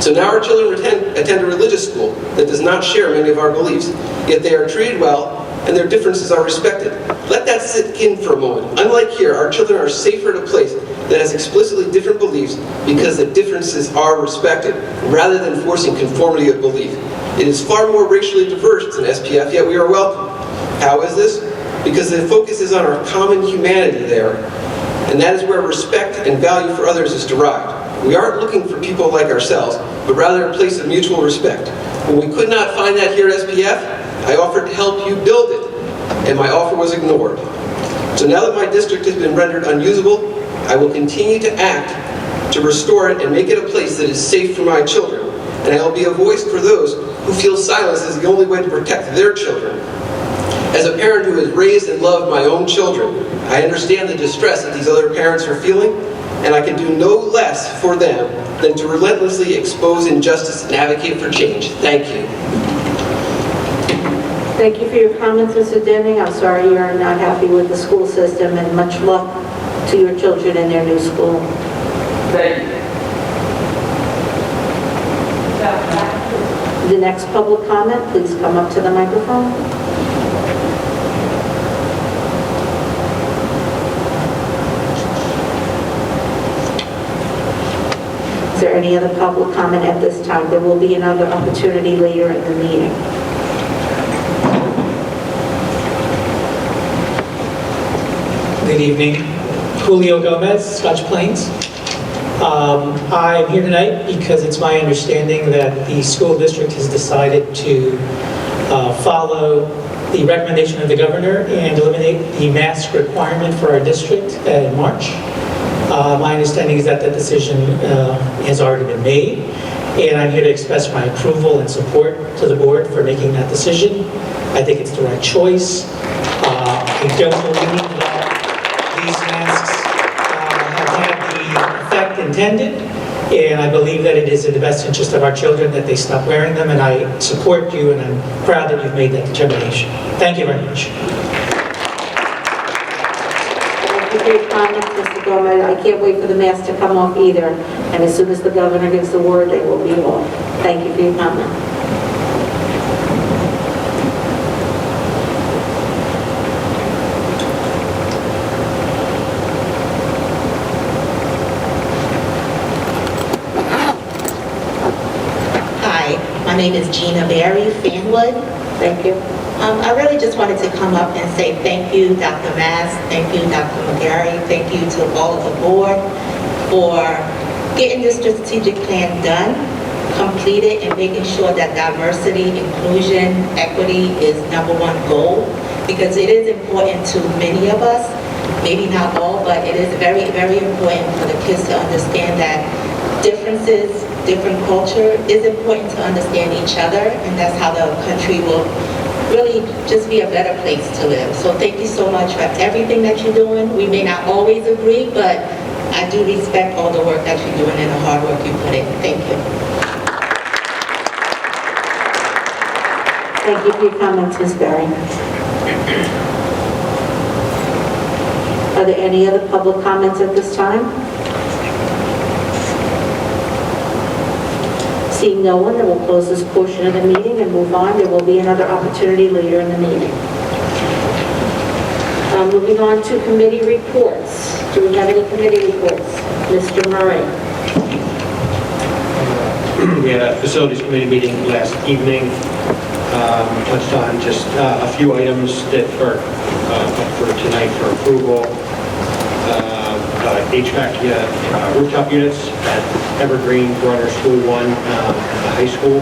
So now our children attend a religious school that does not share many of our beliefs, yet they are treated well and their differences are respected. Let that sit in for a moment. Unlike here, our children are safer at a place that has explicitly different beliefs because the differences are respected, rather than forcing conformity of belief. It is far more racially diverse than SPF, yet we are welcome. How is this? Because the focus is on our common humanity there, and that is where respect and value for others is derived. We aren't looking for people like ourselves, but rather a place of mutual respect. When we could not find that here at SPF, I offered to help you build it, and my offer was ignored. So now that my district has been rendered unusable, I will continue to act to restore it and make it a place that is safe for my children. And I will be a voice for those who feel silence is the only way to protect their children. As a parent who has raised and loved my own children, I understand the distress that these other parents are feeling, and I can do no less for them than to relentlessly expose injustice and advocate for change. Thank you.
Thank you for your comments, Mr. Denning. I'm sorry you are not happy with the school system, and much luck to your children in their new school.
Thank you.
The next public comment, please come up to the microphone. Is there any other public comment at this time? There will be another opportunity later in the meeting.
Good evening. Julio Gomez, Scotch Plains. I'm here tonight because it's my understanding that the school district has decided to follow the recommendation of the governor and eliminate the mask requirement for our district in March. My understanding is that that decision has already been made, and I'm here to express my approval and support to the board for making that decision. I think it's the right choice. I don't believe that these masks have had the effect intended, and I believe that it is in the best interest of our children that they stop wearing them, and I support you, and I'm proud that you've made that determination. Thank you very much.
Thank you for your comments, Mr. Gomez. I can't wait for the mask to come off either, and as soon as the governor gives the word, they will be off. Thank you for your comment.
My name is Gina Berry, Fanwood.
Thank you.
I really just wanted to come up and say thank you, Dr. Mass, thank you, Dr. McGarry, thank you to all of the board for getting this strategic plan done, completed, and making sure that diversity, inclusion, equity is #1 goal, because it is important to many of us, maybe not all, but it is very, very important for the kids to understand that differences, different culture is important to understand each other, and that's how the country will really just be a better place to live. So thank you so much for everything that you're doing. We may not always agree, but I do respect all the work that you're doing and the hard work you put in. Thank you.
Thank you for your comments, Ms. Berry. Are there any other public comments at this time? Seeing no one, then we'll close this portion of the meeting and move on. There will be another opportunity later in the meeting. Moving on to committee reports. Do we have any committee reports? Mr. Murray.
We had a facilities committee meeting last evening. Touched on just a few items that are up for tonight for approval. HVAC rooftop units at Evergreen, Bronner School 1, the high school.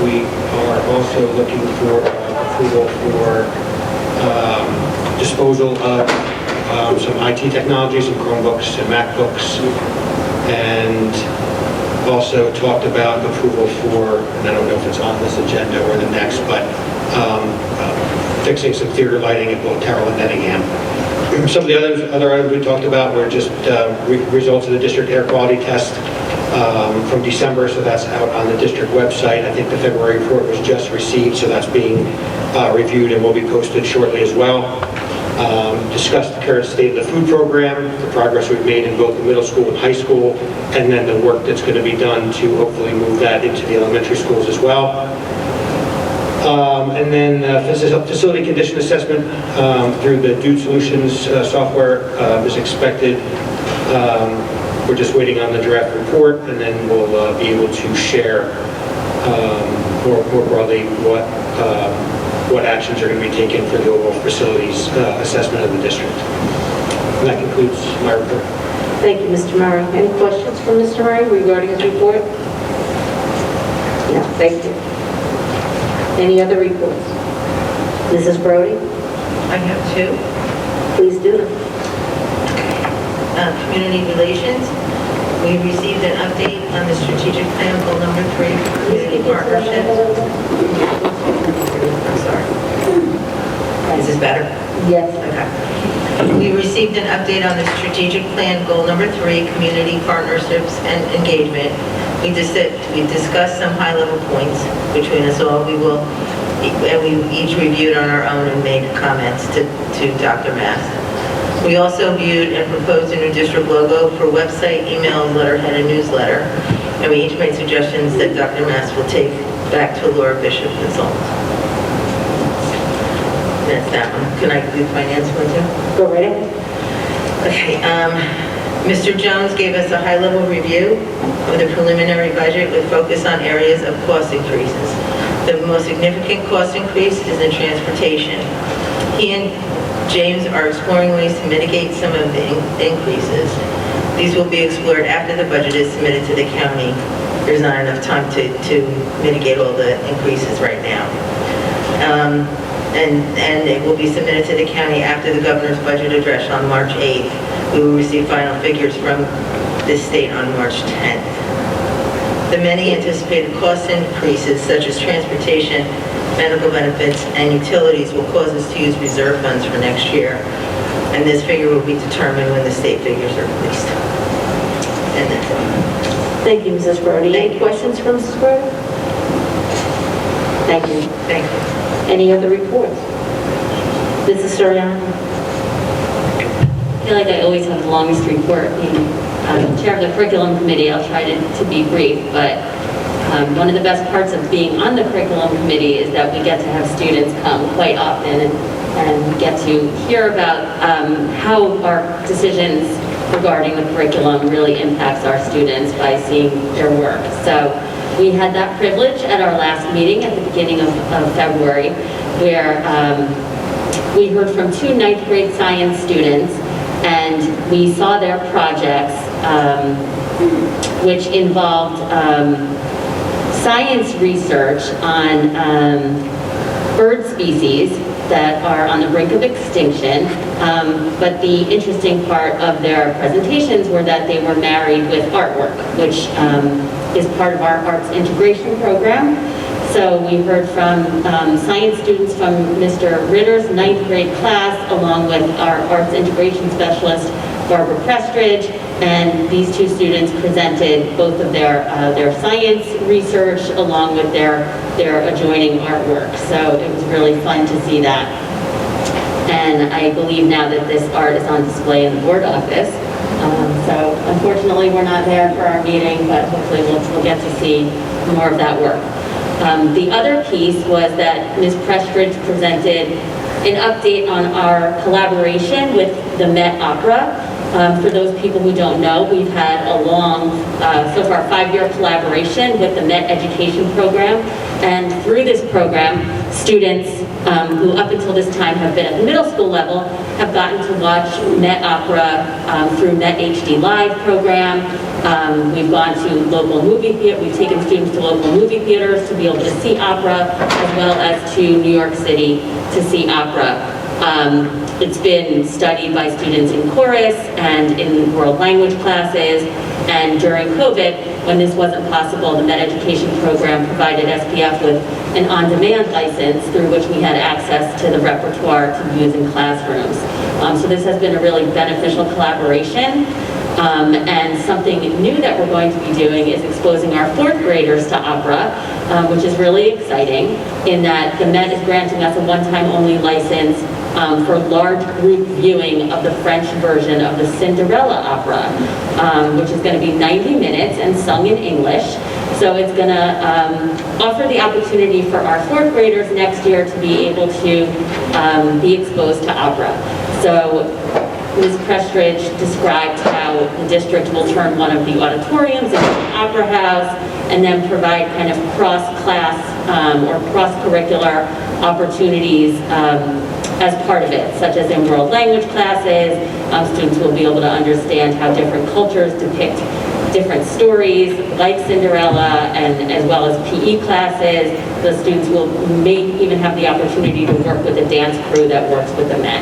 We are also looking for approval for disposal of some IT technologies, some Chromebooks and MacBooks, and also talked about approval for, and I don't know if it's on this agenda or the next, but fixing some theater lighting at both Terrell and Nettingham. Some of the other items we talked about were just results of the district air quality test from December, so that's out on the district website. I think the February report was just received, so that's being reviewed and will be posted shortly as well. Discussed the current state of the food program, the progress we've made in both the middle school and high school, and then the work that's going to be done to hopefully move that into the elementary schools as well. And then facility condition assessment through the Dude Solutions software is expected. We're just waiting on the draft report, and then we'll be able to share more broadly what actions are going to be taken for the overall facilities assessment of the district. And that concludes my report.
Thank you, Mr. Murray. Any questions from Mr. Murray regarding his report? No, thank you. Any other reports? Mrs. Brody?
I have two.
Please do them.
Community relations. We received an update on the strategic plan goal number 3, community partnership. I'm sorry. Is this better?
Yes.
Okay. We received an update on the strategic plan goal number 3, community partnerships and engagement. We discussed some high-level points between us all. We each reviewed on our own and made comments to Dr. Mast. We also viewed and proposed a new district logo for website, email, letterhead, and newsletter. And we each made suggestions that Dr. Mast will take back to Laura Bishop Consultant. That's that one. Can I do finance one too?
Go right ahead.
Okay. Mr. Jones gave us a high-level review of the preliminary budget with focus on areas of cost increases. The most significant cost increase is in transportation. He and James are exploring ways to mitigate some of the increases. These will be explored after the budget is submitted to the county. There's not enough time to mitigate all the increases right now. And it will be submitted to the county after the governor's budget address on March 8th. We will receive final figures from this state on March 10th. The many anticipated cost increases, such as transportation, medical benefits, and utilities, will cause us to use reserve funds for next year. And this figure will be determined when the state figures are released. And that's it.
Thank you, Mrs. Brody. Any questions from Mrs. Brody? Thank you.
Thank you.
Any other reports? Mrs. Soriano?
I feel like I always have the longest report. Being chair of the curriculum committee, I'll try to be brief, but one of the best parts of being on the curriculum committee is that we get to have students come quite often and get to hear about how our decisions regarding the curriculum really impacts our students by seeing their work. So we had that privilege at our last meeting at the beginning of February, where we heard from 2 9th grade science students, and we saw their projects, which involved science research on bird species that are on the brink of extinction. But the interesting part of their presentations were that they were married with artwork, which is part of our arts integration program. So we heard from science students from Mr. Ritter's 9th grade class, along with our arts integration specialist, Barbara Prestridge, And these two students presented both of their science research along with their adjoining artwork. So it was really fun to see that. And I believe now that this art is on display in the board office. So unfortunately, we're not there for our meeting, but hopefully we'll get to see more of that work. The other piece was that Ms. Prestridge presented an update on our collaboration with the Met Opera. For those people who don't know, we've had a long, so far 5-year collaboration with the Met Education Program. And through this program, students who up until this time have been at the middle school level have gotten to watch Met Opera through Met HD Live program. We've gone to local movie theaters, we've taken students to local movie theaters to be able to see opera, as well as to New York City to see opera. It's been studied by students in chorus and in world language classes, and during COVID, when this wasn't possible, the Met Education Program provided SPF with an on-demand license through which we had access to the repertoire to use in classrooms. So this has been a really beneficial collaboration. And something new that we're going to be doing is exposing our 4th graders to opera, which is really exciting in that the Met is granting us a one-time only license for large group viewing of the French version of the Cinderella opera, which is going to be 90 minutes and sung in English. So it's going to offer the opportunity for our 4th graders next year to be able to be exposed to opera. So Ms. Prestridge described how the district will turn one of the auditoriums into an opera house and then provide kind of cross-class or cross-curricular opportunities as part of it, such as in world language classes. Students will be able to understand how different cultures depict different stories, like Cinderella, and as well as PE classes. The students may even have the opportunity to work with a dance crew that works with the Met.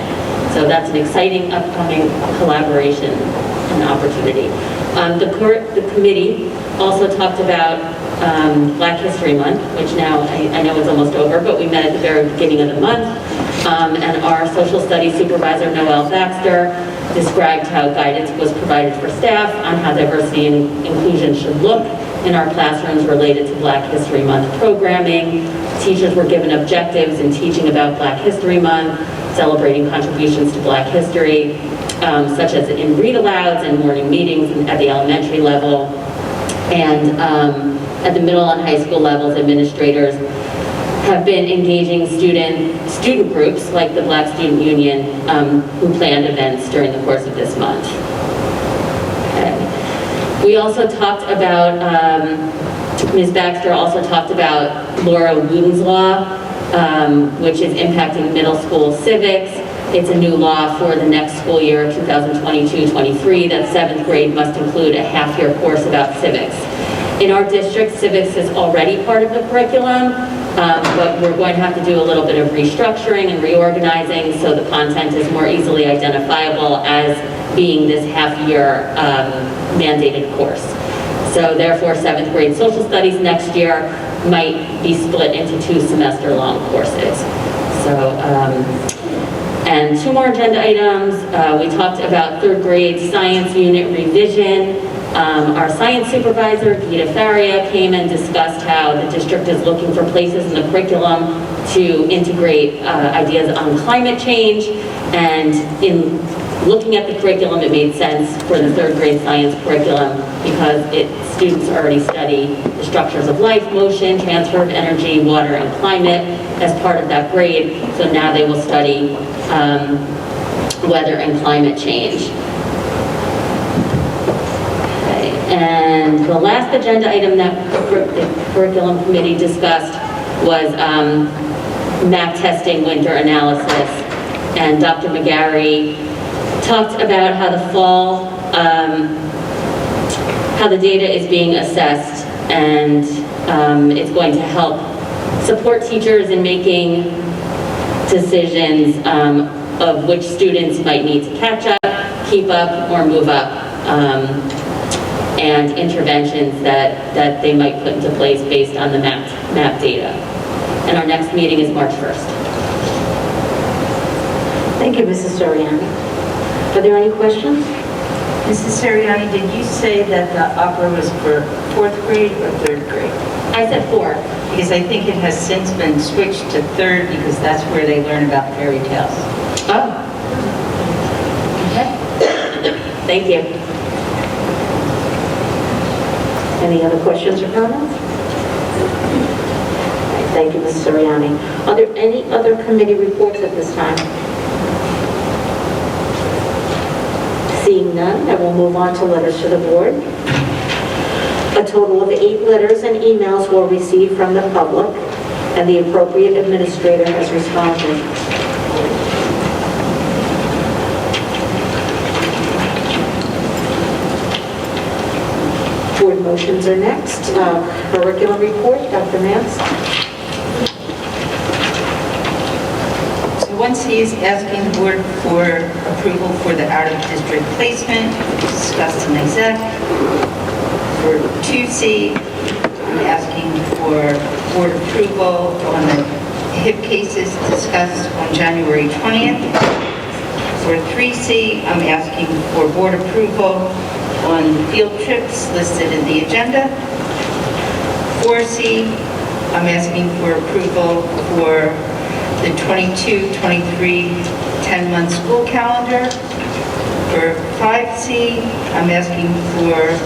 So that's an exciting upcoming collaboration and opportunity. The committee also talked about Black History Month, which now I know it's almost over, but we met at the very beginning of the month. And our social studies supervisor, Noelle Baxter, described how guidance was provided for staff on how diversity and inclusion should look in our classrooms related to Black History Month programming. Teachers were given objectives in teaching about Black History Month, celebrating contributions to Black history, such as in read-alouds and morning meetings at the elementary level. And at the middle and high school levels, administrators have been engaging student groups like the Black Student Union who planned events during the course of this month. Okay. We also talked about, Ms. Baxter also talked about Laura Wooten's law, which is impacting middle school civics. It's a new law for the next school year, 2022-23, that 7th grade must include a half-year course about civics. In our district, civics is already part of the curriculum, but we're going to have to do a little bit of restructuring and reorganizing so the content is more easily identifiable as being this half-year mandated course. So therefore, 7th grade social studies next year might be split into 2 semester-long courses. So, and 2 more agenda items. We talked about 3rd grade science unit revision. Our science supervisor, Gita Faria, came and discussed how the district is looking for places in the curriculum to integrate ideas on climate change. And in looking at the curriculum, it made sense for the 3rd grade science curriculum because students already study the structures of life, motion, transfer of energy, water, and climate as part of that grade. So now they will study weather and climate change. Okay. And the last agenda item that the curriculum committee discussed was MAP testing winter analysis. And Dr. McGarry talked about how the fall, how the data is being assessed, and it's going to help support teachers in making decisions of which students might need to catch up, keep up, or move up, and interventions that they might put into place based on the MAP data. And our next meeting is March 1st.
Thank you, Mrs. Soriano. Are there any questions?
Mrs. Seriani, did you say that the opera was for 4th grade or 3rd grade?
I said 4.
Because I think it has since been switched to 3rd because that's where they learn about fairy tales.
Oh. Okay. Thank you.
Any other questions or comments? Thank you, Ms. Soriani. Are there any other committee reports at this time? Seeing none, I will move on to letters to the board. A total of 8 letters and emails were received from the public, and the appropriate administrator has responded. Board motions are next. Curriculum report, Dr. Mast.
So 1C is asking the board for approval for the out-of-district placement discussed in exec. For 2C, I'm asking for board approval on the HIP cases discussed on January 20th. For 3C, I'm asking for board approval on the field trips listed in the agenda. 4C, I'm asking for approval for the 22-23 10-month school calendar. For 5C, I'm asking for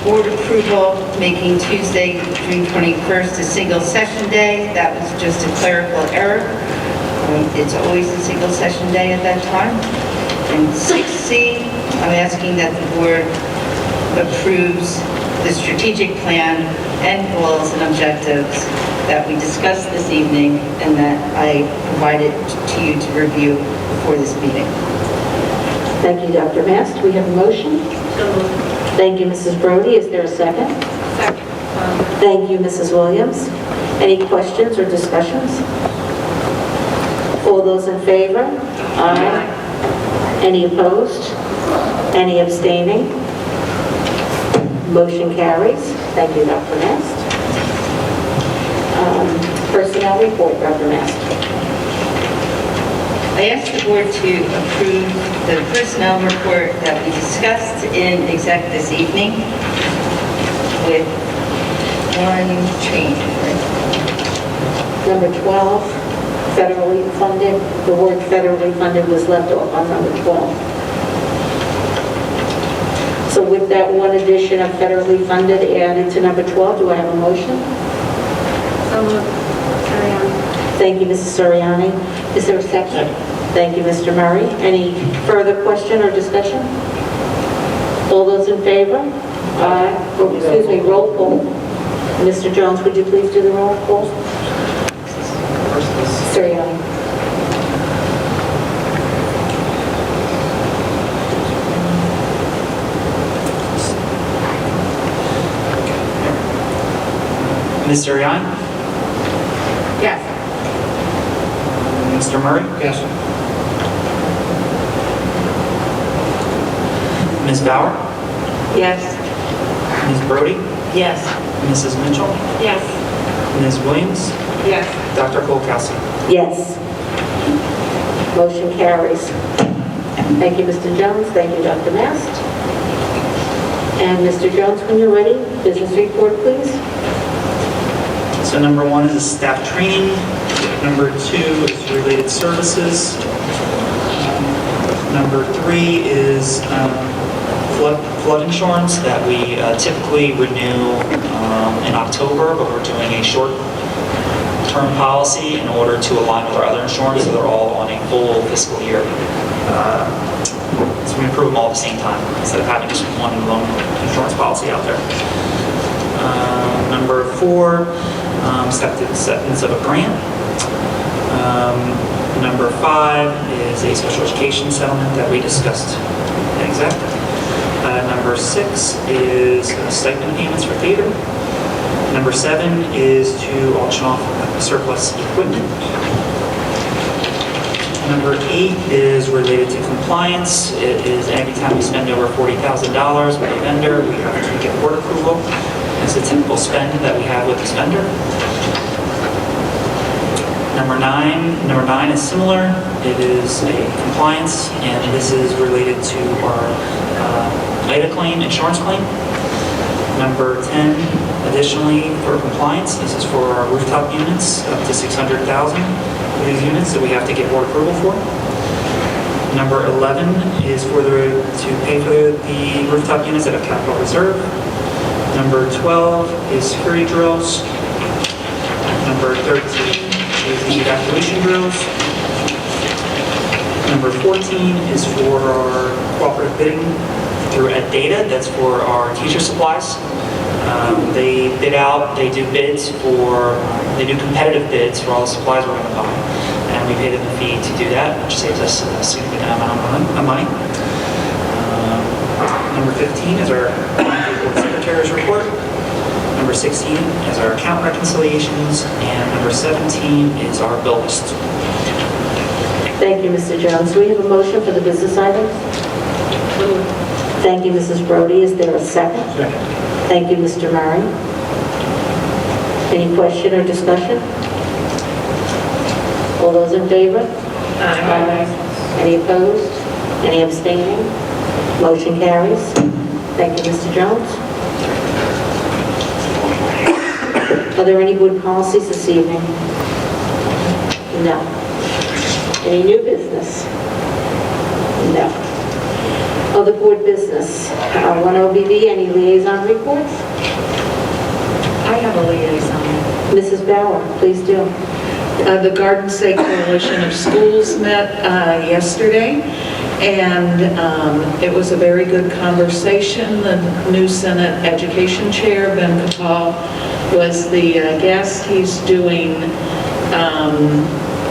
board approval making Tuesday, June 21st a single session day. That was just a clerical error. It's always a single session day at that time. And 6C, I'm asking that the board approves the strategic plan and goals and objectives that we discussed this evening and that I provided to you to review before this meeting.
Thank you, Dr. Mast. We have a motion. Thank you, Mrs. Brody. Is there a second?
Second.
Thank you, Mrs. Williams. Any questions or discussions? All those in favor? Aye. Any opposed? Any abstaining? Motion carries. Thank you, Dr. Mast. Personnel report, Dr. Mast.
I asked the board to approve the personnel report that we discussed in exec this evening with one change.
Number 12, federally funded. The word federally funded was left off on number 12. So with that one addition of federally funded added to number 12, do I have a motion?
So moved. Soriani.
Thank you, Mrs. Soriani. Is there a second? Thank you, Mr. Murray. Any further question or discussion? All those in favor? Aye. Oh, excuse me, roll call. Mr. Jones, would you please do the roll call? Soriani.
Ms. Sirianni?
Yes.
Mr. Murray?
Yes.
Ms. Bauer?
Yes.
Ms. Brody?
Yes.
Mrs. Mitchell?
Yes.
Ms. Williams?
Yes.
Dr. Kolkowski?
Yes. Motion carries. Thank you, Mr. Jones. Thank you, Dr. Mast. And Mr. Jones, when you're ready, business report, please.
So number 1 is staff training. Number 2 is related services. Number 3 is flood insurance that we typically renew in October, but we're doing a short-term policy in order to align with our other insurance, so they're all on a full fiscal year. So we approve them all at the same time, instead of having just one lone insurance policy out there. Number 4, acceptance of a grant. Number 5 is a special education settlement that we discussed in exec. Number 6 is stipend payments for theater. Number 7 is to auction off surplus equipment. Number 8 is related to compliance. It is anytime we spend over $40,000 with a vendor, we have to get board approval. It's a typical spend that we have with this vendor. Number 9 is similar. It is a compliance, and this is related to our IDA claim, insurance claim. Number 10, additionally, for compliance, this is for our rooftop units, up to 600,000 for these units that we have to get board approval for. Number 11 is to pay for the rooftop units that have capital reserve. Number 12 is security drills. Number 13 is the evacuation drills. Number 14 is for our cooperative bidding through Data. That's for our teacher supplies. They bid out, they do competitive bids for all the supplies we're going to buy. And we pay them a fee to do that, which saves us a significant amount of money. Number 15 is our board secretary's report. Number 16 is our account reconciliations. And number 17 is our bill list.
Thank you, Mr. Jones. Do we have a motion for the business items? Thank you, Mrs. Brody. Is there a second?
Second.
Thank you, Mr. Murray. Any question or discussion? All those in favor? Aye. Any opposed? Any abstaining? Motion carries. Thank you, Mr. Jones. Are there any board policies this evening? No. Any new business? No. Other board business? One OBB, any liaison reports?
I have a liaison.
Mrs. Bauer, please do.
The Garden State Coalition of Schools met yesterday, and it was a very good conversation. The new Senate Education Chair, Ben Capal, was the guest.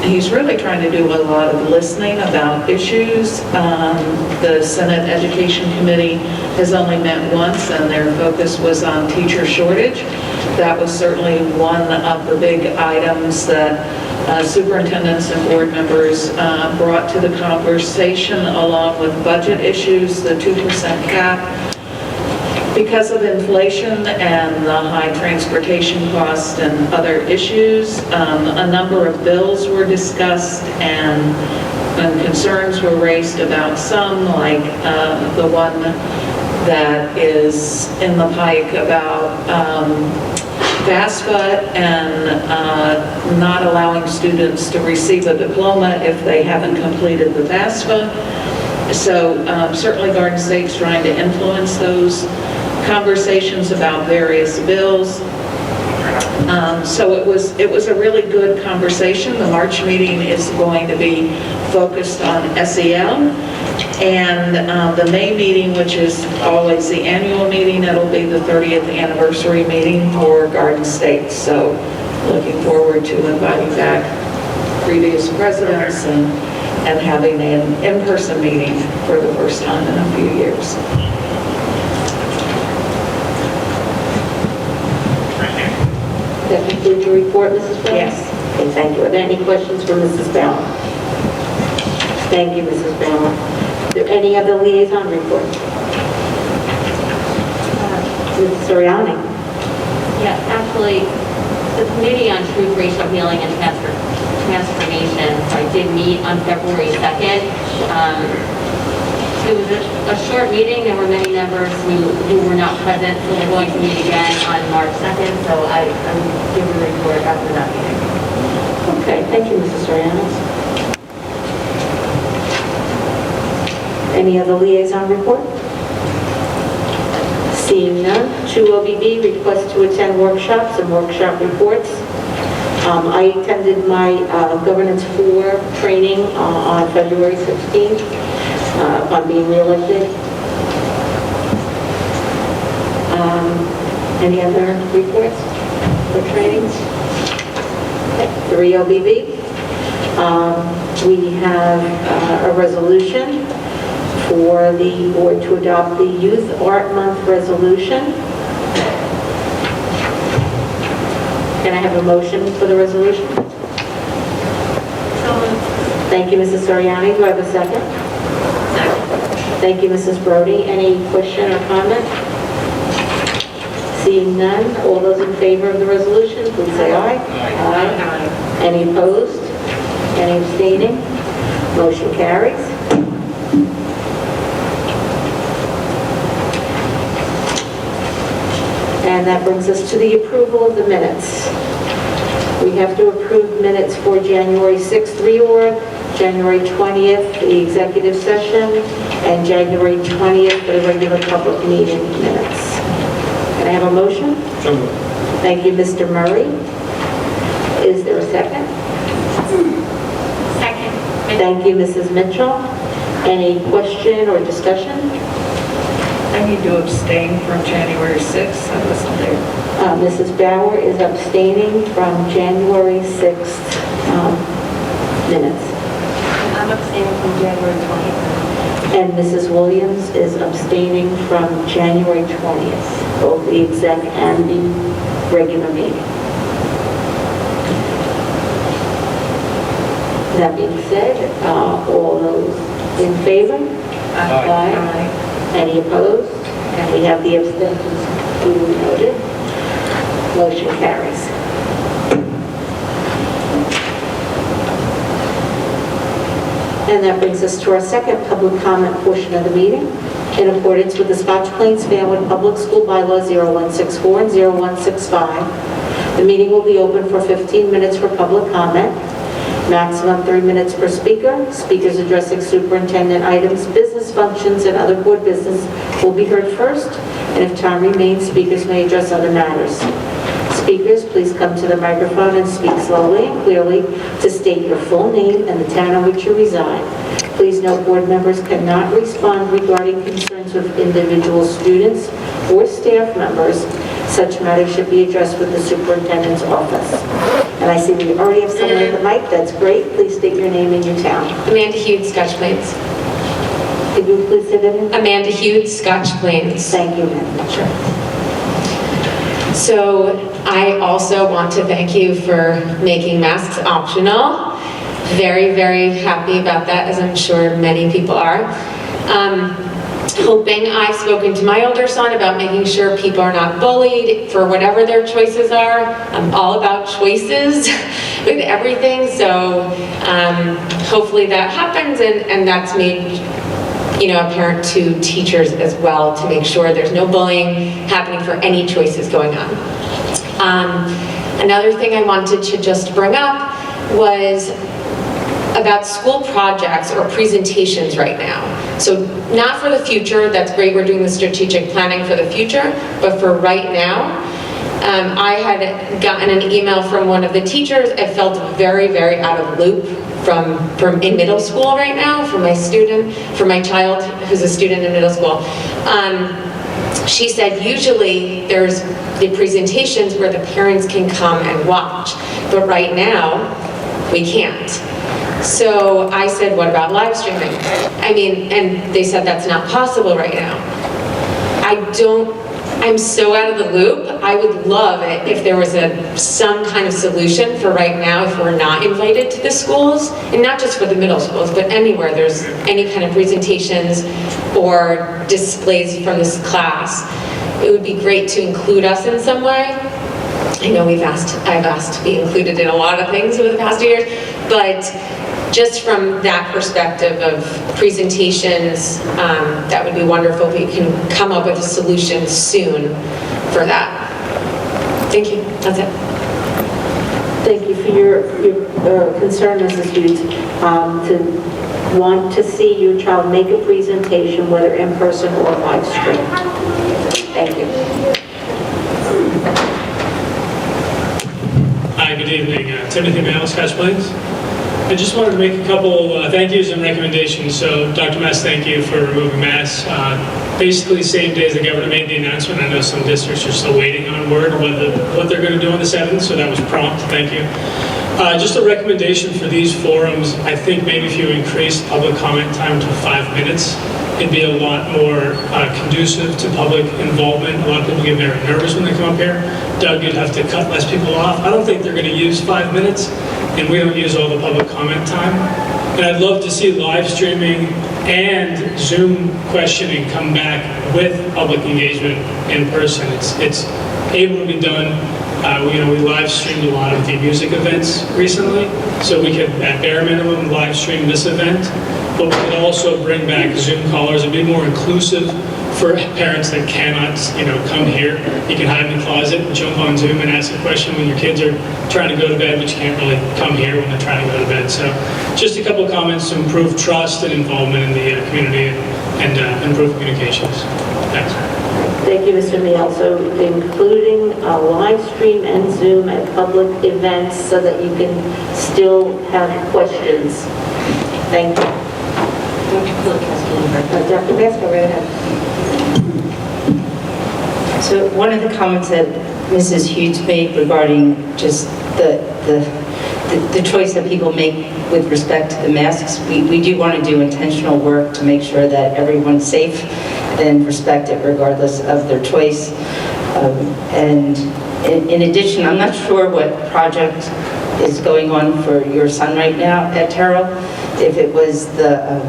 He's really trying to do a lot of listening about issues. The Senate Education Committee has only met once, and their focus was on teacher shortage. That was certainly one of the big items that superintendents and board members brought to the conversation, along with budget issues, the 2% cap. Because of inflation and the high transportation costs and other issues, a number of bills were discussed, and concerns were raised about some, like the one that is in the pike about FAFSA and not allowing students to receive a diploma if they haven't completed the FAFSA. So certainly Garden State's trying to influence those conversations about various bills. So it was a really good conversation. The March meeting is going to be focused on SEL, and the May meeting, which is always the annual meeting, it'll be the 30th anniversary meeting for Garden State. So looking forward to inviting back previous presidents and having an in-person meeting for the first time in a few years.
That concludes your report, Mrs. Bauer?
Yes.
Okay, thank you. Are there any questions for Mrs. Bauer? Thank you, Mrs. Bauer. Are there any other liaison reports? Mrs. Soriani?
Yeah, actually, the Committee on Truth, Racial Healing, and Transformation, I did meet on February 2nd. It was a short meeting. There were many members who were not present, so we're going to meet again on March 2nd, so I will give a report after that meeting.
Okay, thank you, Mrs. Soriano. Any other liaison report? Seeing none, 2 OBB, request to attend workshops and workshop reports. I attended my Governance 4 training on February 16th on being reelected. Any other reports or trainings? Okay, 3 OBB. We have a resolution for the board to adopt the Youth Art Month resolution. Can I have a motion for the resolution? Thank you, Mrs. Soriani. Do I have a second? Thank you, Mrs. Brody. Any question or comment? Seeing none, all those in favor of the resolution, please say aye. Aye. Any opposed? Any abstaining? Motion carries. And that brings us to the approval of the minutes. We have to approve minutes for January 6th reorg, January 20th, the executive session, and January 20th, the regular public meeting minutes. Can I have a motion?
So moved.
Thank you, Mr. Murray. Is there a second?
Second.
Thank you, Mrs. Mitchell. Any question or discussion?
I need to abstain from January 6th, I wasn't there.
Mrs. Bauer is abstaining from January 6th minutes.
I'm abstaining from January 20th.
And Mrs. Williams is abstaining from January 20th, both the exec and the regular meeting. That being said, all those in favor? Aye. Any opposed? And we have the abstentions duly noted. Motion carries. And that brings us to our second public comment portion of the meeting. In accordance with the Scotch Plains Family Public School Bylaw 0164 and 0165, the meeting will be open for 15 minutes for public comment. Maximum 3 minutes per speaker. Speakers addressing superintendent items, business functions, and other board business will be heard first, and if time remains, speakers may address other matters. Speakers, please come to the microphone and speak slowly and clearly to state your full name and the town in which you reside. Please note board members cannot respond regarding concerns with individual students or staff members. Such matters should be addressed with the superintendent's office. And I see we already have someone at the mic. That's great. Please state your name and your town.
Amanda Hughes, Scotch Plains.
Could you please say that again?
Amanda Hughes, Scotch Plains.
Thank you, Amanda.
Sure. So I also want to thank you for making masks optional. Very, very happy about that, as I'm sure many people are. Hoping I've spoken to my older son about making sure people are not bullied for whatever their choices are. I'm all about choices with everything, so hopefully that happens, and that's made apparent to teachers as well, to make sure there's no bullying happening for any choices going on. Another thing I wanted to just bring up was about school projects or presentations right now. So not for the future, that's great, we're doing the strategic planning for the future, but for right now, I had gotten an email from one of the teachers. I felt very, very out of loop from in middle school right now, for my child who's a student in middle school. She said usually there's the presentations where the parents can come and watch, but right now we can't. So I said, what about live streaming? And they said that's not possible right now. I'm so out of the loop. I would love it if there was some kind of solution for right now if we're not invited to the schools, and not just for the middle schools, but anywhere there's any kind of presentations or displays from this class. It would be great to include us in some way. I know I've asked to be included in a lot of things over the past years, but just from that perspective of presentations, that would be wonderful if we can come up with a solution soon for that. Thank you. That's it.
Thank you for your concern, Mrs. Hughes, to want to see your child make a presentation, whether in person or live stream. Thank you.
Hi, good evening. Timothy Mayo, Scotch Plains. I just wanted to make a couple thank yous and recommendations. So, Dr. Mass, thank you for removing masks. Basically, same day as the governor made the announcement, I know some districts are still waiting on word what they're going to do on the 7th, so that was prompt. Thank you. Just a recommendation for these forums, I think maybe if you increase public comment time to 5 minutes, it'd be a lot more conducive to public involvement. A lot of people get very nervous when they come up here. Doug, you'd have to cut less people off. I don't think they're going to use 5 minutes, and we don't use all the public comment time. And I'd love to see live streaming and Zoom questioning come back with public engagement in person. It's able to be done. We live streamed a lot of the music events recently, so we could, at bare minimum, live stream this event, but we could also bring back Zoom callers and be more inclusive for parents that cannot, come here, you can hide in the closet and jump on Zoom and ask a question when your kids are trying to go to bed, but you can't really come here when they're trying to go to bed. So just a couple of comments to improve trust and involvement in the community and improve communications. Thanks.
Thank you, Mr. Meal. So including a live stream and Zoom at public events so that you can still have questions. Thank you. Dr. Basco, go ahead.
So one of the comments that Mrs. Hughes made regarding just the choice that people make with respect to the masks, we do want to do intentional work to make sure that everyone's safe and respected regardless of their choice. And in addition, I'm not sure what project is going on for your son right now at Terrell. If it was the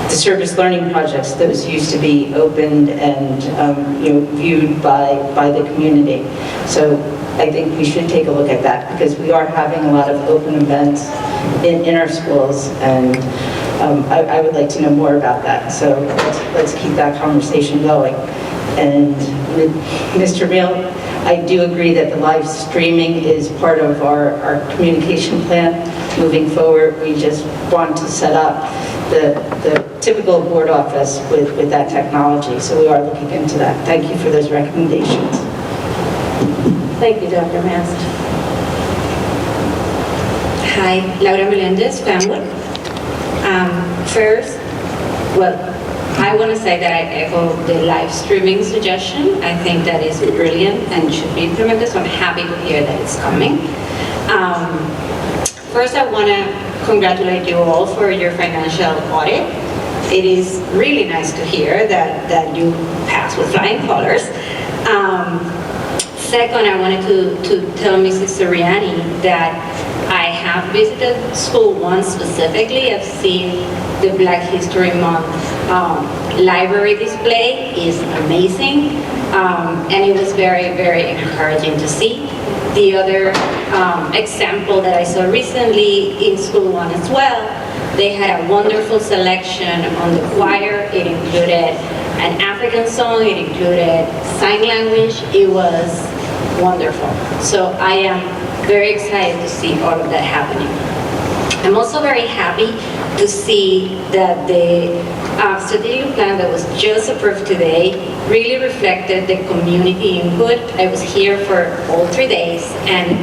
service learning projects, those used to be opened and viewed by the community. So I think we should take a look at that because we are having a lot of open events in our schools, and I would like to know more about that. So let's keep that conversation going. And with Mr. Meal, I do agree that the live streaming is part of our communication plan moving forward. We just want to set up the typical board office with that technology. So we are looking into that. Thank you for those recommendations.
Thank you, Dr. Mast.
Hi, Laura Melendez, Family. First, I want to say that I echo the live streaming suggestion. I think that is brilliant and should be implemented, so I'm happy to hear that it's coming. First, I want to congratulate you all for your financial audit. It is really nice to hear that you passed with flying colors. Second, I wanted to tell Mrs. Soriani that I have visited school once specifically. I've seen the Black History Month library display is amazing, and it was very, very encouraging to see. The other example that I saw recently in School 1 as well, they had a wonderful selection on the choir. It included an African song, it included sign language. It was wonderful. So I am very excited to see all of that happening. I'm also very happy to see that the strategic plan that was just approved today really reflected the community input. I was here for all 3 days and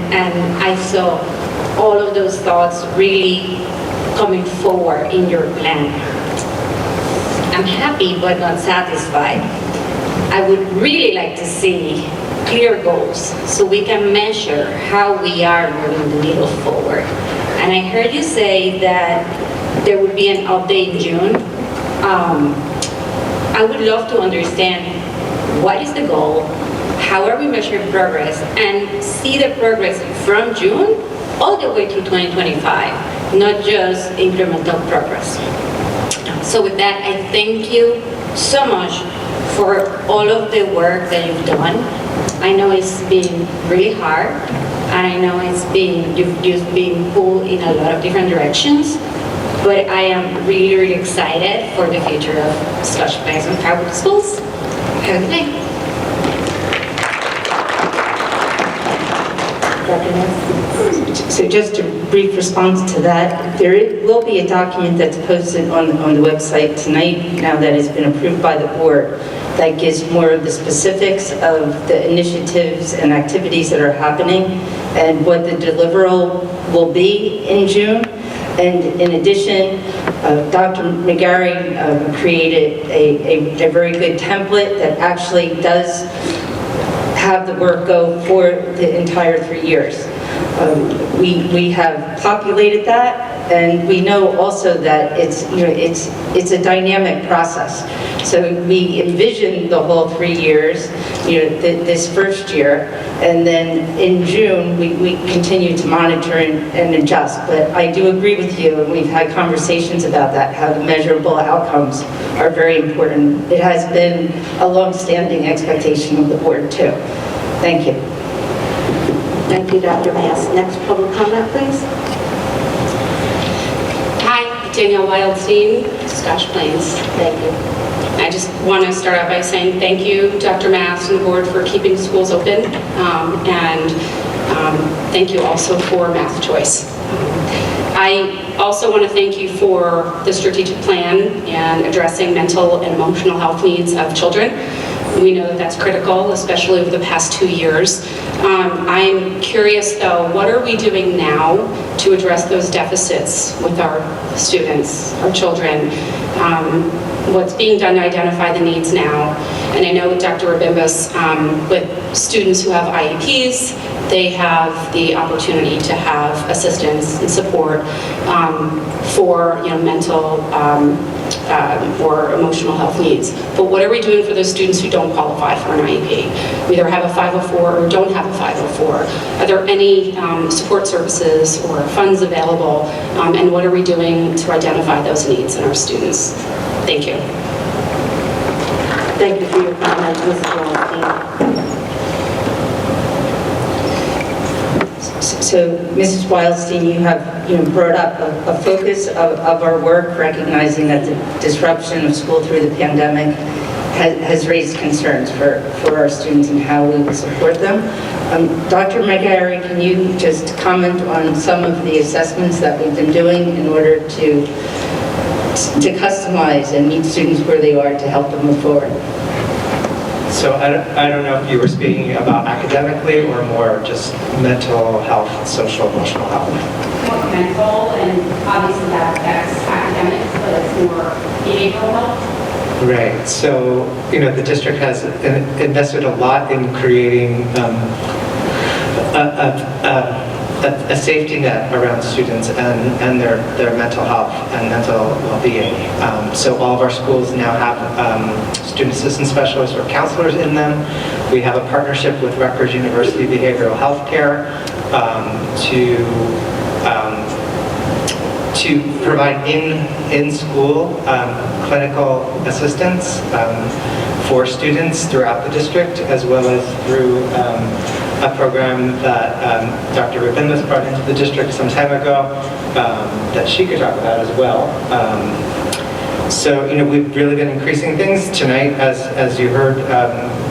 I saw all of those thoughts really coming forward in your plan. I'm happy but not satisfied. I would really like to see clear goals so we can measure how we are moving the needle forward. And I heard you say that there would be an update in June. I would love to understand what is the goal, how are we measuring progress, and see the progress from June all the way through 2025, not just incremental progress. So with that, I thank you so much for all of the work that you've done. I know it's been really hard, and I know you've just been pulled in a lot of different directions, but I am really, really excited for the future of Scotch Plains and Public Schools. Have a good day.
So just a brief response to that, there will be a document that's posted on the website tonight, now that it's been approved by the board, that gives more of the specifics of the initiatives and activities that are happening and what the deliverable will be in June. And in addition, Dr. McGarry created a very good template that actually does have the work go for the entire 3 years. We have populated that, and we know also that it's a dynamic process. So we envision the whole 3 years, this first year, and then in June we continue to monitor and adjust. But I do agree with you, and we've had conversations about that, how the measurable outcomes are very important. It has been a long-standing expectation of the board too. Thank you.
Thank you, Dr. Mass. Next public comment, please.
Hi, Danielle Wildstein, Scotch Plains.
Thank you.
I just want to start out by saying thank you, Dr. Mast and the board, for keeping schools open, and thank you also for Math Choice. I also want to thank you for the strategic plan and addressing mental and emotional health needs of children. We know that that's critical, especially over the past 2 years. I'm curious, though, what are we doing now to address those deficits with our students, our children? What's being done to identify the needs now? And I know with Dr. Rabimbas, with students who have IEPs, they have the opportunity to have assistance and support for mental or emotional health needs. But what are we doing for those students who don't qualify for an IEP? We either have a 504 or don't have a 504. Are there any support services or funds available? And what are we doing to identify those needs in our students? Thank you.
Thank you for your comments, Mrs. Wallenstein.
So, Mrs. Wildstein, you have brought up a focus of our work, recognizing that the disruption of school through the pandemic has raised concerns for our students and how we will support them. Dr. McGarry, can you just comment on some of the assessments that we've been doing in order to customize and meet students where they are to help them move forward?
So I don't know if you were speaking about academically or more just mental health, social, emotional health.
More mental, and obviously that affects academics, but it's more behavioral health.
Right. So, the district has invested a lot in creating a safety net around students and their mental health and mental well-being. So all of our schools now have student assistance specialists or counselors in them. We have a partnership with Rutgers University Behavioral Health Care to provide in-school clinical assistance for students throughout the district, as well as through a program that Dr. Rabimbas brought into the district some time ago that she could talk about as well. So, we've really been increasing things. Tonight, as you heard,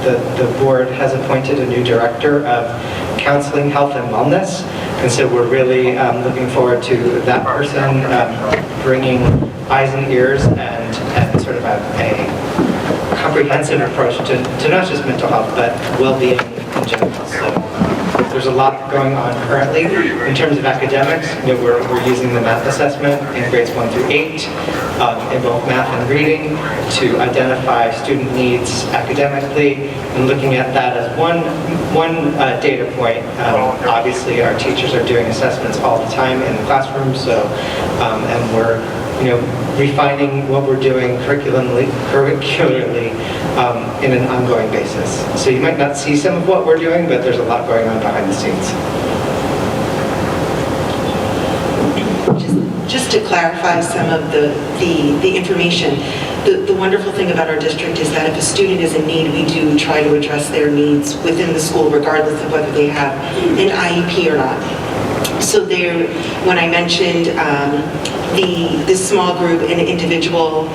the board has appointed a new director of counseling, health, and wellness. And so we're really looking forward to that person bringing eyes and ears and sort of a comprehensive approach to not just mental health, but well-being in general. So there's a lot going on currently. In terms of academics, we're using the math assessment in grades 1 through 8 in both math and reading to identify student needs academically, and looking at that as one data point. Obviously, our teachers are doing assessments all the time in the classroom, so and we're refining what we're doing curricularly in an ongoing basis. So you might not see some of what we're doing, but there's a lot going on behind the scenes.
Just to clarify some of the information, the wonderful thing about our district is that if a student is in need, we do try to address their needs within the school, regardless of whether they have an IEP or not. So when I mentioned the small group and individual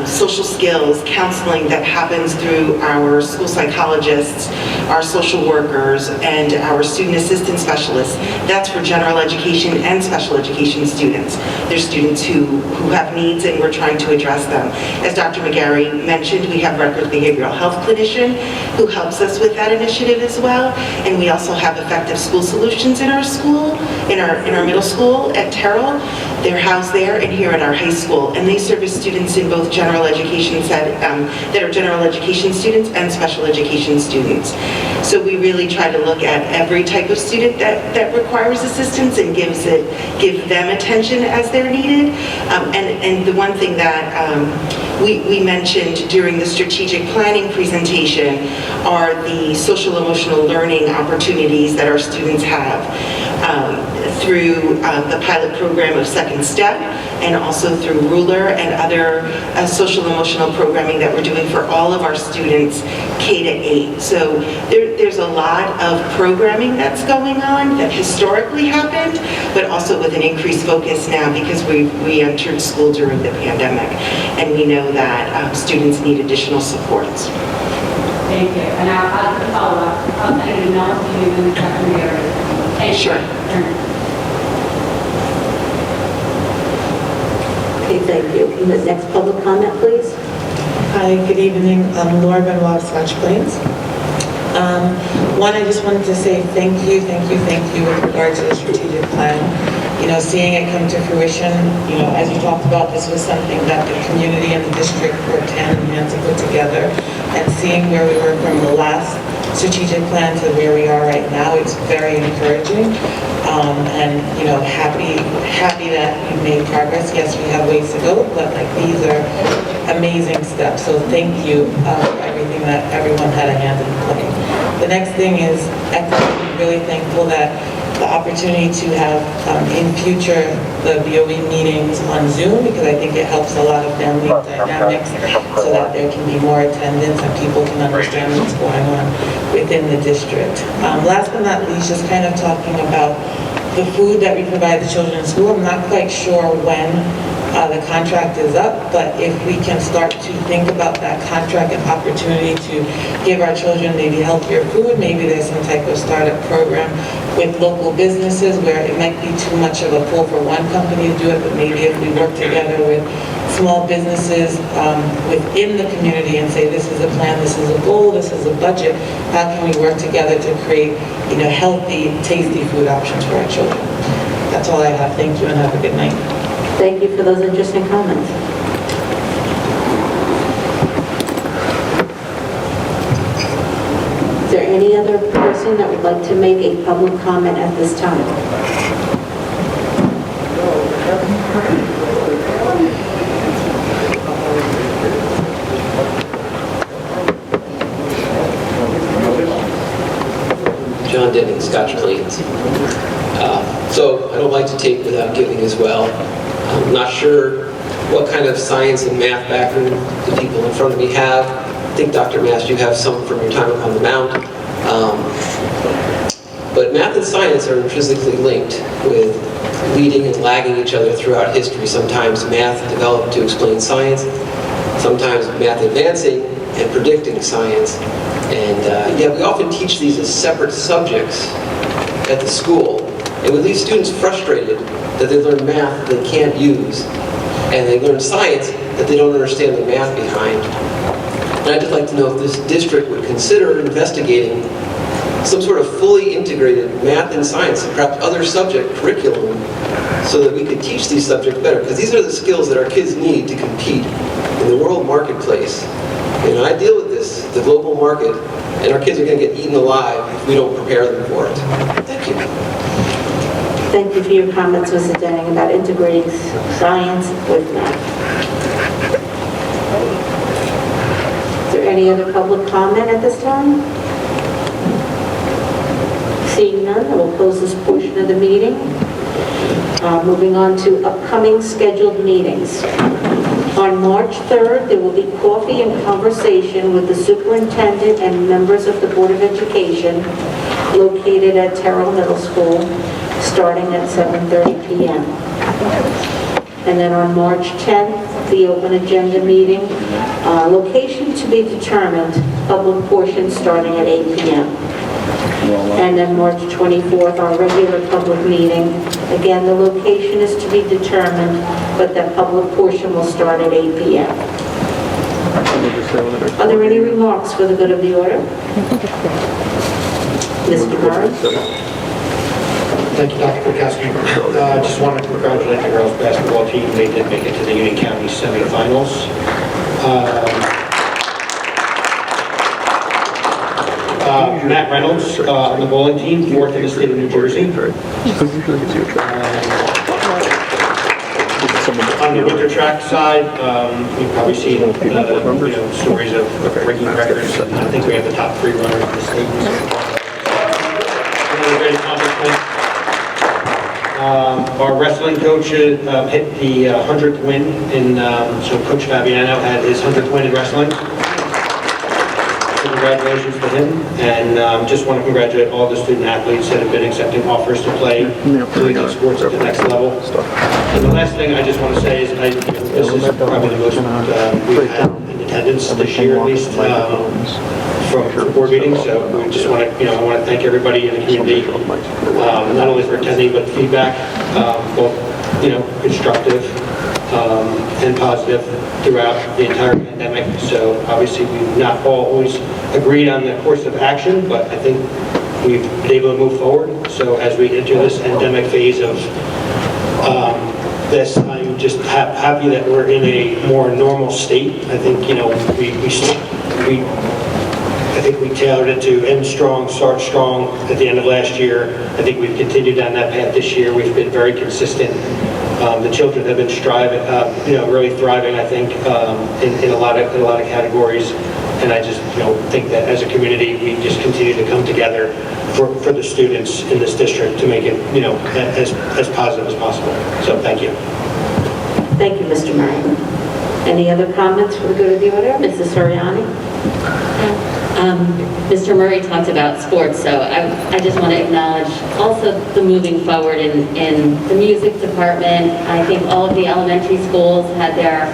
social skills counseling that happens through our school psychologists, our social workers, and our student assistance specialists, that's for general education and special education students. There's students who have needs, and we're trying to address them. As Dr. McGarry mentioned, we have Rutgers Behavioral Health Clinician who helps us with that initiative as well. And we also have Effective School Solutions in our school, in our middle school at Terrell. They're housed there and here at our high school, and they service students in both general education that are general education students and special education students. So we really try to look at every type of student that requires assistance and give them attention as they're needed. And the one thing that we mentioned during the strategic planning presentation are the social emotional learning opportunities that our students have. through the pilot program of Second Step, and also through Ruler and other social emotional programming that we're doing for all of our students K to 8. So there's a lot of programming that's going on that historically happened, but also with an increased focus now because we entered school during the pandemic, and we know that students need additional supports.
Thank you. And I'll have to follow up. I'll send an email to you, Dr. Gary. Thank you.
Sure.
Okay, thank you. And the next public comment, please.
Hi, good evening. I'm Laura Benoit of Scotch Plains. One, I just wanted to say thank you with regard to the strategic plan. You know, seeing it come to fruition, you know, as you talked about, this was something that the community and the district worked hand in hand to put together. And seeing where we were from the last strategic plan to where we are right now, it's very encouraging. And, you know, happy that we've made progress. Yes, we have ways to go, but like these are amazing steps. So thank you for everything that everyone had a hand in playing. The next thing is, I'm really thankful that the opportunity to have in future the BOE meetings on Zoom, because I think it helps a lot of family dynamics so that there can be more attendance and people can understand what's going on within the district. Last but not least, just kind of talking about the food that we provide the children in school. I'm not quite sure when the contract is up, but if we can start to think about that contract and opportunity to give our children maybe healthier food, maybe there's some type of startup program with local businesses where it might be too much of a pull for one company to do it, but maybe if we work together with small businesses within the community and say, this is a plan, this is a goal, this is a budget, how can we work together to create, you know, healthy, tasty food options for our children? That's all I have. Thank you and have a good night.
Thank you for those interesting comments. Is there any other person that would like to make a public comment at this time?
John Denning, Scotch Plains. So I don't like to take without giving as well. I'm not sure what kind of science and math background the people in front of me have. I think, Dr. Mast, you have some from your time upon the Mount. But math and science are intrinsically linked with leading and lagging each other throughout history. Sometimes math developed to explain science, sometimes math advancing and predicting science. And yet we often teach these as separate subjects at the school. It would leave students frustrated that they learn math they can't use, and they learn science that they don't understand the math behind. And I'd just like to know if this district would consider investigating some sort of fully integrated math and science and perhaps other subject curriculum so that we could teach these subjects better, because these are the skills that our kids need to compete in the world marketplace. And I deal with this, the global market, and our kids are going to get eaten alive if we don't prepare them for it. Thank you.
Thank you for your comments, Mrs. Denning, about integrating science with math. Is there any other public comment at this time? Seeing none, I will close this portion of the meeting. Moving on to upcoming scheduled meetings. On March 3rd, there will be coffee and conversation with the superintendent and members of the Board of Education located at Terrell Middle School, starting at 7:30 p.m. And then on March 10th, the open agenda meeting, location to be determined, public portion starting at 8 p.m. And then March 24th, our regular public meeting. Again, the location is to be determined, but the public portion will start at 8 p.m. Are there any remarks for the good of the order? Mr. Murray?
Thank you, Dr. Kukowski. I just want to congratulate the girls basketball team. They did make it to the Union County semifinals. Matt Reynolds on the bowling team, 4th in the state of New Jersey. On the winter track side, you've probably seen stories of breaking records. I think we have the top 3 runners in the state. Another great accomplishment. Our wrestling coach hit the 100th win, so Coach Fabiano had his 100th win in wrestling. Congratulations to him, and just want to congratulate all the student athletes that have been accepting offers to play collegiate sports at the next level. And the last thing I just want to say is, this is probably the most we've had in attendance this year, at least, from board meetings. So we just want to, I want to thank everybody in the community, not only for attending, but feedback, both, constructive and positive throughout the entire pandemic. So obviously we've not all always agreed on the course of action, but I think we've been able to move forward. So as we enter this endemic phase of this, I'm just happy that we're in a more normal state. I think, I think we tailored it to end strong, start strong at the end of last year. I think we've continued down that path this year. We've been very consistent. The children have been striving, really thriving, I think, in a lot of categories. And I just, think that as a community, we just continue to come together for the students in this district to make it, as positive as possible. So thank you.
Thank you, Mr. Murray. Any other comments for the good of the order? Mrs. Soriani?
Mr. Murray talked about sports, so I just want to acknowledge also the moving forward in the music department. I think all of the elementary schools had their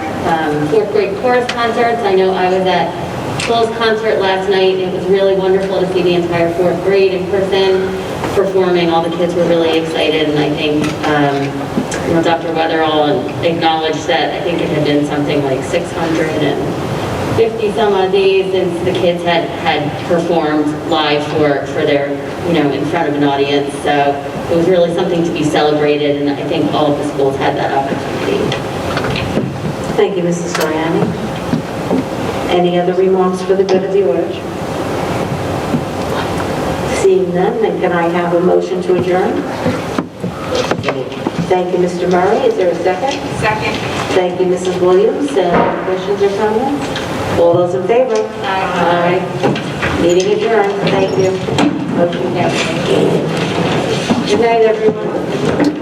fourth grade chorus concerts. I know I was at Phil's concert last night. It was really wonderful to see the entire fourth grade in person performing. All the kids were really excited, and I think Dr. Weatherall acknowledged that I think it had been something like 650 some odd days since the kids had performed live for their, in front of an audience. So it was really something to be celebrated, and I think all of the schools had that opportunity.
Thank you, Mrs. Soriani. Any other remarks for the good of the order? Seeing none, then can I have a motion to adjourn? Thank you, Mr. Murray. Is there a second?
Second.
Thank you, Mrs. Williams. Questions or comments? All those in favor? Aye. Meeting adjourned. Thank you. Motion carries. Good night, everyone.